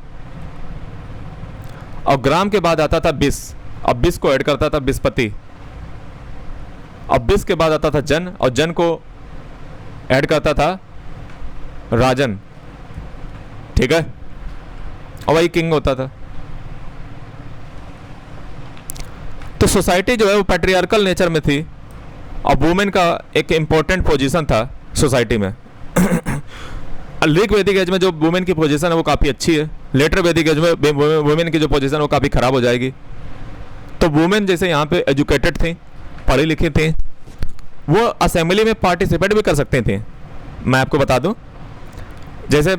और ग्राम के बाद आता था बिस, और बिस को ऐड करता था बिस्पति, और बिस के बाद आता था जन, और जन को ऐड करता था राजन, ठीक है, और वही किंग होता था। तो सोसाइटी जो है वो पैट्रियार्कल नेचर में थी, और वुमेन का एक इम्पोर्टेंट पोजीशन था सोसाइटी में। ऋग वैदिक एज में जो वुमेन की पोजीशन है वो काफ़ी अच्छी है, लेटर वैदिक एज में वुमेन की जो पोजीशन है वो काफ़ी ख़राब हो जाएगी। तो वुमेन जैसे यहाँ पे एजुकेटेड थी, पढ़ी लिखी थी, वो असेंबली में पार्टिसिपेट भी कर सकती थी। मैं आपको बता दूं, जैसे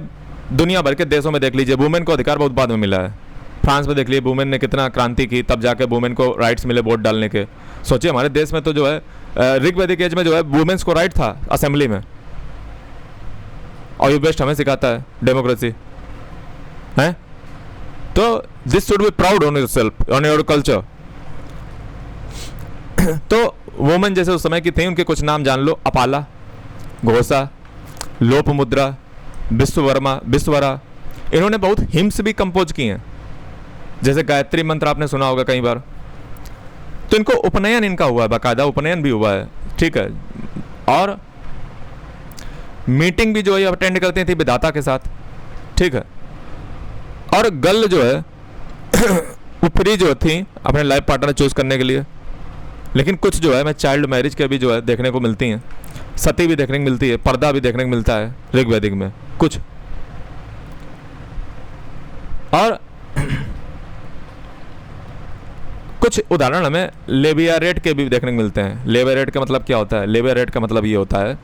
दुनिया भर के देशों में देख लीजिए, वुमेन को अधिकार बहुत बाद में मिला है। फ्रांस में देख लीजिए, वुमेन ने कितना क्रांति की, तब जाके वुमेन को राइट्स मिले वोट डालने के। सोचिए हमारे देश में तो जो है ऋग वैदिक एज में जो है वुमेन्स को राइट था असेंबली में, और ये बेस्ट हमें सिखाता है डेमोक्रेसी है। तो this should be proud on yourself, on your culture. तो वुमेन जैसे उस समय की थी, उनके कुछ नाम जान लो: अपाला, घोषा, लोपमुद्रा, विश्ववर्मा, विश्वरा। इन्होंने बहुत हिम्स भी कंपोज किए हैं, जैसे गायत्री मंत्र आपने सुना होगा कई बार। तो इनको उपनयन इनका हुआ है, बाकायदा उपनयन भी हुआ है, ठीक है। और मीटिंग भी जो है अटेंड करती थी विधाता के साथ, ठीक है। और गर्ल जो है वो फ्री जो थी अपने लाइफ पार्टनर चूज करने के लिए। लेकिन कुछ जो है मैं चाइल्ड मैरिज के भी जो है देखने को मिलती हैं, सती भी देखने को मिलती है, पर्दा भी देखने को मिलता है ऋग वैदिक में कुछ। और कुछ उदाहरण हमें लेबियारेट के भी देखने को मिलते हैं। लेबियारेट का मतलब क्या होता है? लेबियारेट का मतलब ये होता है,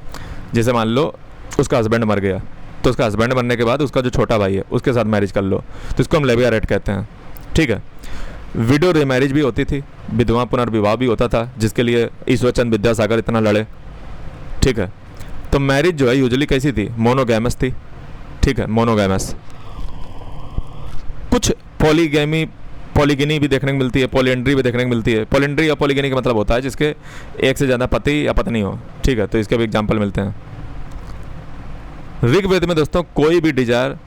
जैसे मान लो उसका हस्बैंड मर गया, तो उसका हस्बैंड मरने के बाद उसका जो छोटा भाई है उसके साथ मैरिज कर लो, तो इसको हम लेबियारेट कहते हैं, ठीक है। विडो रीमैरिज भी होती थी, विधवा पुनर्विवाह भी होता था, जिसके लिए ईश्वरचंद विद्यासागर इतना लड़े, ठीक है। तो मैरिज जो है यूजुअली कैसी थी? मोनोगैमस थी, ठीक है, मोनोगैमस। कुछ पॉलीगैमी, पॉलीगिनी भी देखने को मिलती है, पॉलिएंड्री भी देखने को मिलती है। पॉलिएंड्री या पॉलीगिनी का मतलब होता है जिसके एक से ज़्यादा पति या पत्नी हो, ठीक है। तो इसके भी एग्जाम्पल मिलते हैं ऋग्वेद में। दोस्तों कोई भी डिजायर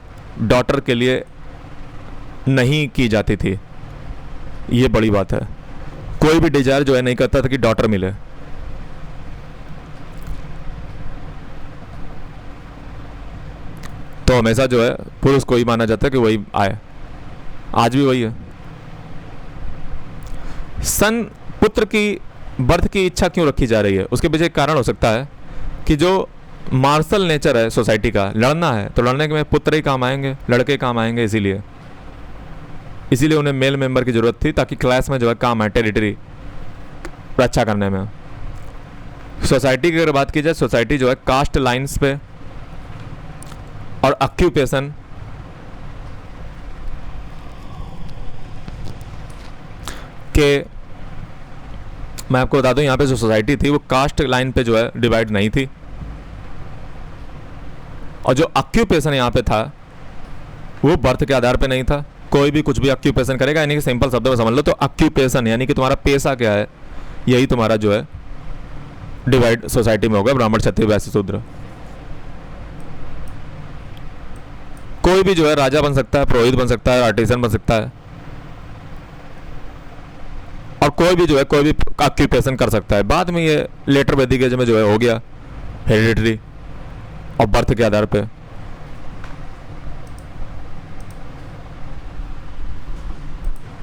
डॉटर के लिए नहीं की जाती थी, ये बड़ी बात है। कोई भी डिजायर जो है नहीं करता था कि डॉटर मिले। तो हमेशा जो है पुरुष को ही माना जाता है कि वही आए, आज भी वही है। सन पुत्र की बर्थ की इच्छा क्यों रखी जा रही है? उसके पीछे एक कारण हो सकता है कि जो मार्शल नेचर है सोसाइटी का, लड़ना है तो लड़ने के में पुत्र ही काम आएंगे, लड़के काम आएंगे, इसीलिए उन्हें मेल मेंबर की जरूरत थी, ताकि क्लास में जो है काम है टेरिटरी रक्षा करने में। सोसाइटी की अगर बात की जाए, सोसाइटी जो है कास्ट लाइंस पे और ऑक्यूपेशन के, मैं आपको बता दूं यहाँ पे जो सोसाइटी थी वो कास्ट लाइन पे जो है डिवाइड नहीं थी। और जो ऑक्यूपेशन यहाँ पे था वो बर्थ के आधार पे नहीं था। कोई भी कुछ भी ऑक्यूपेशन करेगा, यानी कि सिंपल शब्दों में समझ लो तो ऑक्यूपेशन यानी कि तुम्हारा पेशा क्या है, यही तुम्हारा जो है डिवाइड सोसाइटी में होगा, ब्राह्मण, क्षत्रिय, वैश्य, शूद्र। कोई भी जो है राजा बन सकता है, पुरोहित बन सकता है, आर्टिसन बन सकता है, और कोई भी जो है कोई भी ऑक्यूपेशन कर सकता है। बाद में ये लेटर वैदिक एज में जो है हो गया हेरिडिटरी और बर्थ के आधार पे।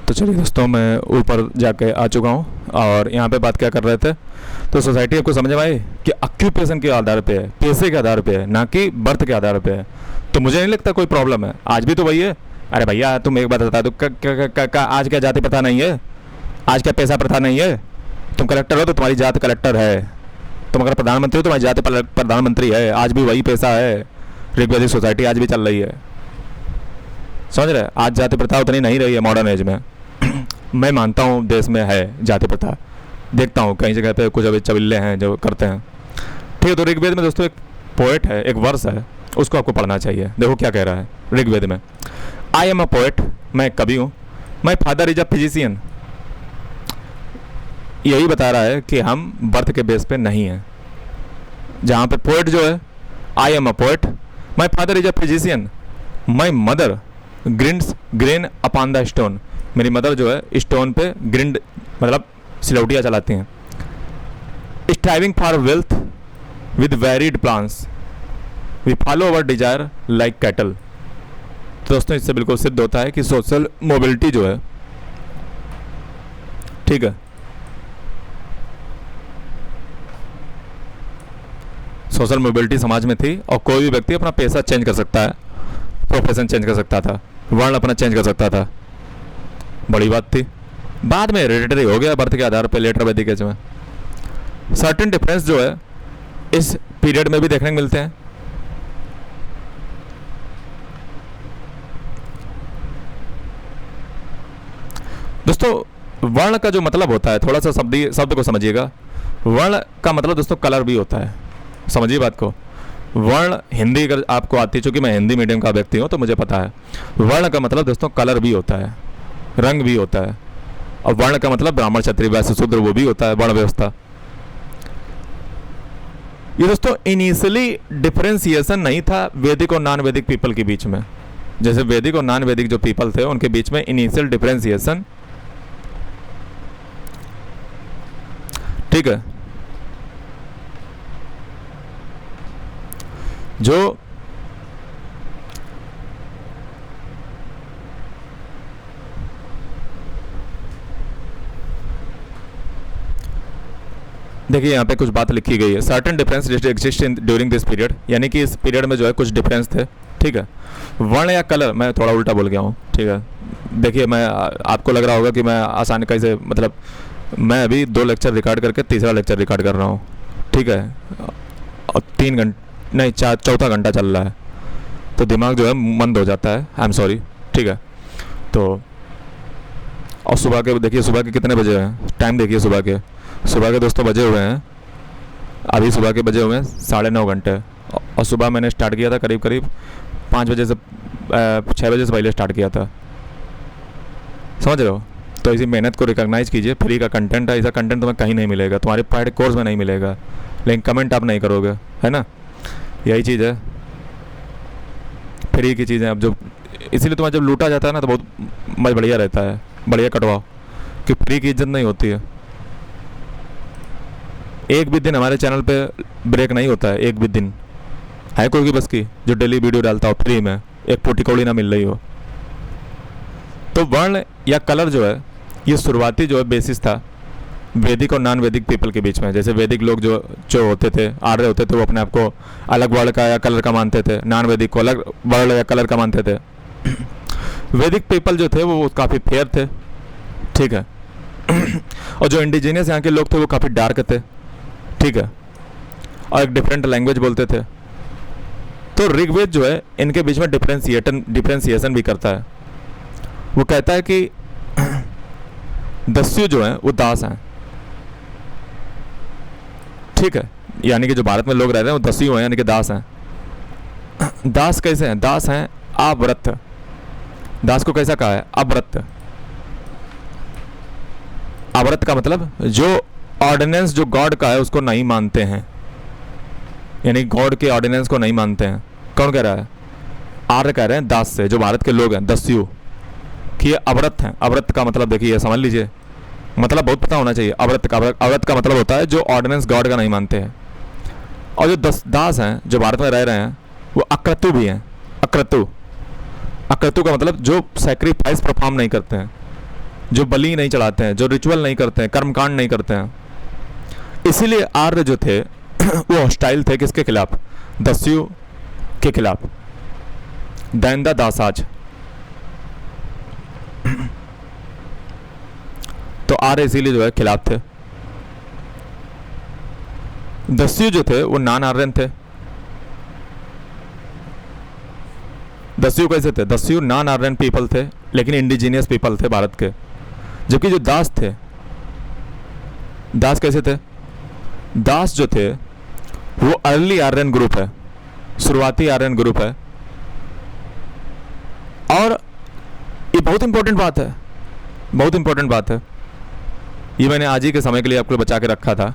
तो चलिए दोस्तों, मैं ऊपर जाके आ चुका हूँ और यहाँ पे बात क्या कर रहे थे, तो सोसाइटी आपको समझ में आई कि ऑक्यूपेशन के आधार पे है, पैसे के आधार पे है, ना कि बर्थ के आधार पे है। तो मुझे नहीं लगता कोई प्रॉब्लम है, आज भी तो वही है। अरे भैया तुम एक बात बता दो, आज क्या जाति प्रथा नहीं है? आज क्या पैसा प्रथा नहीं है? तुम कलेक्टर हो तो तुम्हारी जात कलेक्टर है, तुम अगर प्रधानमंत्री हो तो तुम्हारी जाति प्रधानमंत्री है। आज भी वही पैसा है, ऋग्वैदिक सोसाइटी आज भी चल रही है, समझ रहे? आज जाति प्रथा उतनी नहीं रही है मॉडर्न एज में। मैं मानता हूँ देश में है जाति प्रथा, देखता हूँ कई जगह पे कुछ अभी चविल्ले हैं जो करते हैं, ठीक है। तो ऋग्वेद में दोस्तों एक पोएट है, एक वर्स है, उसको आपको पढ़ना चाहिए। देखो क्या कह रहा है ऋग्वेद में। आई एम अ पोएट, मैं कवि हूँ। माई फादर इज अ फिजिशियन, यही बता रहा है कि हम बर्थ के बेस पे नहीं हैं। जहाँ पे पोएट जो है, I am a poet, my father is a physician, my mother grinds grain upon the stone, मेरी मदर जो है स्टोन पे ग्रिंड मतलब सिलौटियाँ चलाती हैं। Striving for wealth with varied plans, we follow our desire like cattle. तो दोस्तों इससे बिल्कुल सिद्ध होता है कि सोशल मोबिलिटी जो है, ठीक है, सोशल मोबिलिटी समाज में थी और कोई भी व्यक्ति अपना पेशा चेंज कर सकता है, प्रोफेशन चेंज कर सकता था, वर्ण अपना चेंज कर सकता था। बड़ी बात थी। बाद में हेरिडिटरी हो गया बर्थ के आधार पर लेटर वैदिक एज में। सर्टेन डिफरेंस जो है इस पीरियड में भी देखने को मिलते हैं। दोस्तों वर्ण का जो मतलब होता है, थोड़ा सा शब्द को समझिएगा। वर्ण का मतलब दोस्तों कलर भी होता है, समझिए बात को। वर्ण हिंदी अगर आपको आती है, चूंकि मैं हिंदी मीडियम का व्यक्ति हूँ तो मुझे पता है, वर्ण का मतलब दोस्तों कलर भी होता है, रंग भी होता है। और वर्ण का मतलब ब्राह्मण क्षत्रिय वैश्य शूद्र वो भी होता है, वर्ण व्यवस्था। ये दोस्तों इनिशियली डिफरेंशिएशन नहीं था वैदिक और नॉन वैदिक पीपल के बीच में। जैसे वैदिक और नॉन वैदिक जो पीपल थे उनके बीच में इनिशियल डिफरेंशिएशन, ठीक है, जो देखिए यहाँ पे कुछ बात लिखी गई है। Certain difference exist in during this period, यानी कि इस पीरियड में जो है कुछ डिफरेंस थे, ठीक है। वर्ण या कलर, मैं थोड़ा उल्टा बोल गया हूँ, ठीक है। देखिए मैं आपको लग रहा होगा कि मैं आसान कैसे, मतलब मैं अभी 2 लेक्चर रिकॉर्ड करके तीसरा लेक्चर रिकॉर्ड कर रहा हूँ, ठीक है, और 3 घंटे नहीं चौथा घंटा चल रहा है, तो दिमाग जो है मंद हो जाता है, आई एम सॉरी, ठीक है। तो और सुबह के देखिए, सुबह के कितने बजे हैं, टाइम देखिए सुबह के दोस्तों बजे हुए हैं, अभी सुबह के बजे हुए हैं 9:30 घंटे। और सुबह मैंने स्टार्ट किया था करीब 5 बजे से 6 बजे से पहले स्टार्ट किया था, समझ रहे हो। तो इसी मेहनत को रिकॉग्नाइज कीजिए। फ्री का कंटेंट है, ऐसा कंटेंट तुम्हें कहीं नहीं मिलेगा, तुम्हारे पेड कोर्स में नहीं मिलेगा, लेकिन कमेंट आप नहीं करोगे, है ना, यही चीज़ है, फ्री की चीज़ें। अब जो इसीलिए तुम्हें जब लूटा जाता है ना तो बहुत बढ़िया रहता है, बढ़िया कटवाओ, कि फ्री की इज्जत नहीं होती है। एक भी दिन हमारे चैनल पे ब्रेक नहीं होता है, एक भी दिन है कोई भी बस की जो डेली वीडियो डालता हो फ्री में, एक पोटी कौड़ी ना मिल रही हो। तो वर्ण या कलर जो है ये शुरुआती जो है बेसिस था वैदिक और नॉन वैदिक पीपल के बीच में। जैसे वैदिक लोग जो होते थे, आर्य होते थे, वो अपने आप को अलग वर्ण का या कलर का मानते थे, नॉन वैदिक को अलग वर्ण या कलर का मानते थे। वैदिक पीपल जो थे वो काफ़ी फेयर थे, ठीक है, और जो इंडिजीनियस यहाँ के लोग थे वो काफ़ी डार्क थे, ठीक है, और एक डिफरेंट लैंग्वेज बोलते थे। तो ऋग्वेद जो है इनके बीच में डिफरेंशिएशन भी करता है। वो कहता है कि दस्यु जो है वो दास हैं, ठीक है, यानी कि जो भारत में लोग रह रहे हैं वो दस्यु हैं, यानी कि दास हैं। दास कैसे हैं? दास हैं अव्रत। दास को कैसा कहा है? अव्रत। अव्रत का मतलब जो ऑर्डिनेंस जो गॉड का है उसको नहीं मानते हैं, यानी गॉड के ऑर्डिनेंस को नहीं मानते हैं। कौन कह रहा है? आर्य कह रहे हैं दास से, जो भारत के लोग हैं दस्यु, कि ये अव्रत हैं। अव्रत का मतलब देखिए, समझ लीजिए, मतलब बहुत पता होना चाहिए। अव्रत का मतलब होता है जो ऑर्डिनेंस गॉड का नहीं मानते हैं। और जो दास हैं जो भारत में रह रहे हैं वो अक्रतु भी हैं। अक्रतु का मतलब जो सैक्रिफाइस परफॉर्म नहीं करते हैं, जो बलि नहीं चढ़ाते हैं, जो रिचुअल नहीं करते हैं, कर्मकांड नहीं करते हैं। इसीलिए आर्य जो थे वो हॉस्टाइल थे किसके खिलाफ? दस्यु के खिलाफ, दैंदा दासाज। तो आर्य इसीलिए जो है खिलाफ थे। दस्यु जो थे वो नॉन आर्यन थे। दस्यु कैसे थे? दस्यु नॉन आर्यन पीपल थे, लेकिन इंडिजीनियस पीपल थे भारत के। जबकि जो दास थे, दास कैसे थे? दास जो थे वो अर्ली आर्यन ग्रुप है, शुरुआती आर्यन ग्रुप है। और ये बहुत इंपॉर्टेंट बात है, बहुत इंपॉर्टेंट बात है। ये मैंने आज ही के समय के लिए आपको बचा के रखा था।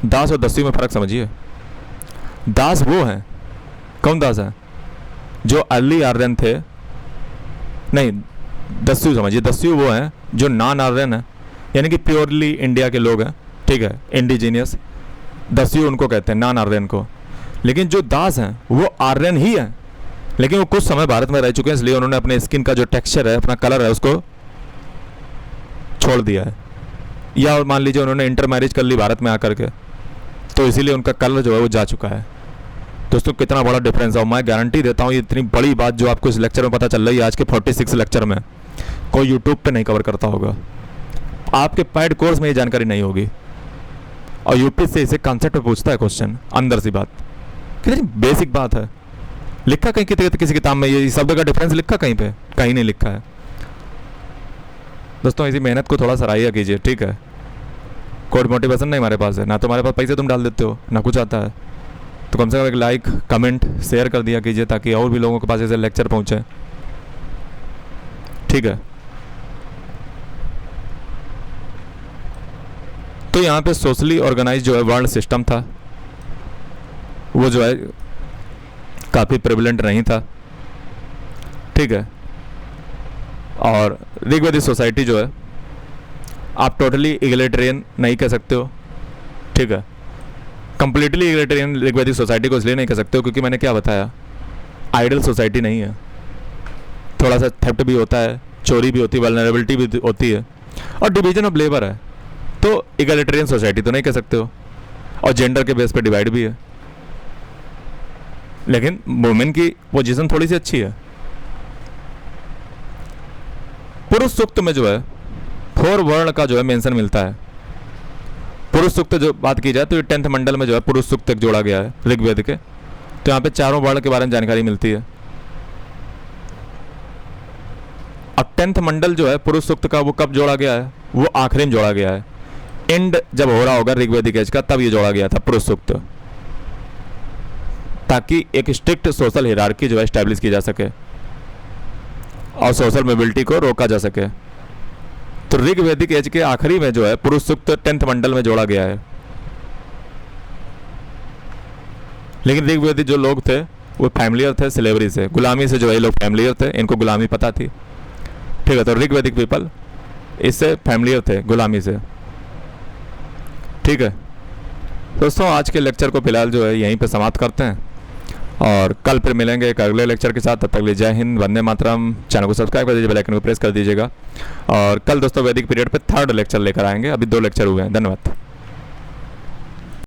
दास और दस्यु में फ़र्क समझिए। दास वो हैं, कौन दास है? जो अर्ली आर्यन थे, नहीं दस्यु समझिए, दस्यु वो हैं जो नॉन आर्यन है, यानी कि प्योरली इंडिया के लोग हैं, ठीक है, इंडिजीनियस। दस्यु उनको कहते हैं, नॉन आर्यन को। लेकिन जो दास हैं वो आर्यन ही हैं, लेकिन वो कुछ समय भारत में रह चुके हैं, इसलिए उन्होंने अपने स्किन का जो टेक्सचर है, अपना कलर है, उसको छोड़ दिया है। या और मान लीजिए उन्होंने इंटर मैरिज कर ली भारत में आकर के, तो इसीलिए उनका कलर जो है वो जा चुका है। दोस्तों कितना बड़ा डिफरेंस है। मैं गारंटी देता हूँ ये इतनी बड़ी बात जो आपको इस लेक्चर में पता चल रही है, आज के 46 लेक्चर में, कोई यूट्यूब पे नहीं कवर करता होगा। आपके पैड कोर्स में ये जानकारी नहीं होगी। और यूपी से इसे कॉन्सेप्ट में पूछता है क्वेश्चन, अंदर सी बात, कितनी बेसिक बात है। लिखा कहीं किसी किताब में ये शब्द का डिफरेंस लिखा कहीं पे? कहीं नहीं लिखा है। दोस्तों इसी मेहनत को थोड़ा सराहिया कीजिए, ठीक है। कोड मोटिवेशन नहीं हमारे पास है, ना तो हमारे पास पैसे तुम डाल देते हो, ना कुछ आता है। तो कम से कम एक लाइक, कमेंट, शेयर कर दिया कीजिए ताकि और भी लोगों के पास ऐसे लेक्चर पहुंचे, ठीक है। तो यहाँ पे सोशली ऑर्गेनाइज जो है वर्ल्ड सिस्टम था, वो जो है काफ़ी प्रेवलेंट नहीं था, ठीक है। और ऋग्वेदिक सोसाइटी जो है आप टोटली इगलिटेरियन नहीं कह सकते हो, ठीक है। कंप्लीटली इगलिटेरियन ऋग्वेदिक सोसाइटी को इसलिए नहीं कह सकते हो क्योंकि मैंने क्या बताया, आइडल सोसाइटी नहीं है। थोड़ा सा थेफ्ट भी होता है, चोरी भी होती है, वल्नरेबिलिटी भी होती है, और डिवीजन ऑफ लेबर है। तो इगलिटेरियन सोसाइटी तो नहीं कह सकते हो। और जेंडर के बेस पे डिवाइड भी है, लेकिन वुमेन की पोजीशन थोड़ी सी अच्छी है। पुरुष सूक्त में जो है 4 वर्ण का जो है मेंशन मिलता है। पुरुष सूक्त जो बात की जाए तो ये 10th मंडल में जो है पुरुष सूक्त तक जोड़ा गया है ऋग्वेद के। तो यहाँ पे चारों वर्ण के बारे में जानकारी मिलती है। अब 10th मंडल जो है पुरुष सूक्त का वो कब जोड़ा गया है? वो आखिरी में जोड़ा गया है। एंड जब हो रहा होगा ऋग्वेदिक एज का तब ये जोड़ा गया था पुरुष सूक्त, ताकि एक स्ट्रिक्ट सोशल हिरार्की जो है एस्टैब्लिश की जा सके और सोशल मोबिलिटी को रोका जा सके। तो ऋग्वेदिक एज के आखिरी में जो है पुरुष सूक्त 10th मंडल में जोड़ा गया है। लेकिन ऋग्वेदिक जो लोग थे वो फैमिलियर थे स्लेवरी से, गुलामी से जो है लोग फैमिलियर थे, इनको गुलामी पता थी, ठीक है। तो ऋग्वेदिक पीपल इससे फैमिलियर थे, गुलामी से, ठीक है। दोस्तों आज के लेक्चर को फिलहाल जो है यहीं पे समाप्त करते हैं और कल फिर मिलेंगे एक अगले लेक्चर के साथ। तब तक के लिए जय हिंद, वंदे मातरम। चैनल को सब्सक्राइब कर दीजिए, बेल आइकन को प्रेस कर दीजिएगा। और कल दोस्तों वैदिक पीरियड पे 3rd लेक्चर लेकर आएंगे। अभी 2 लेक्चर हुए हैं। धन्यवाद।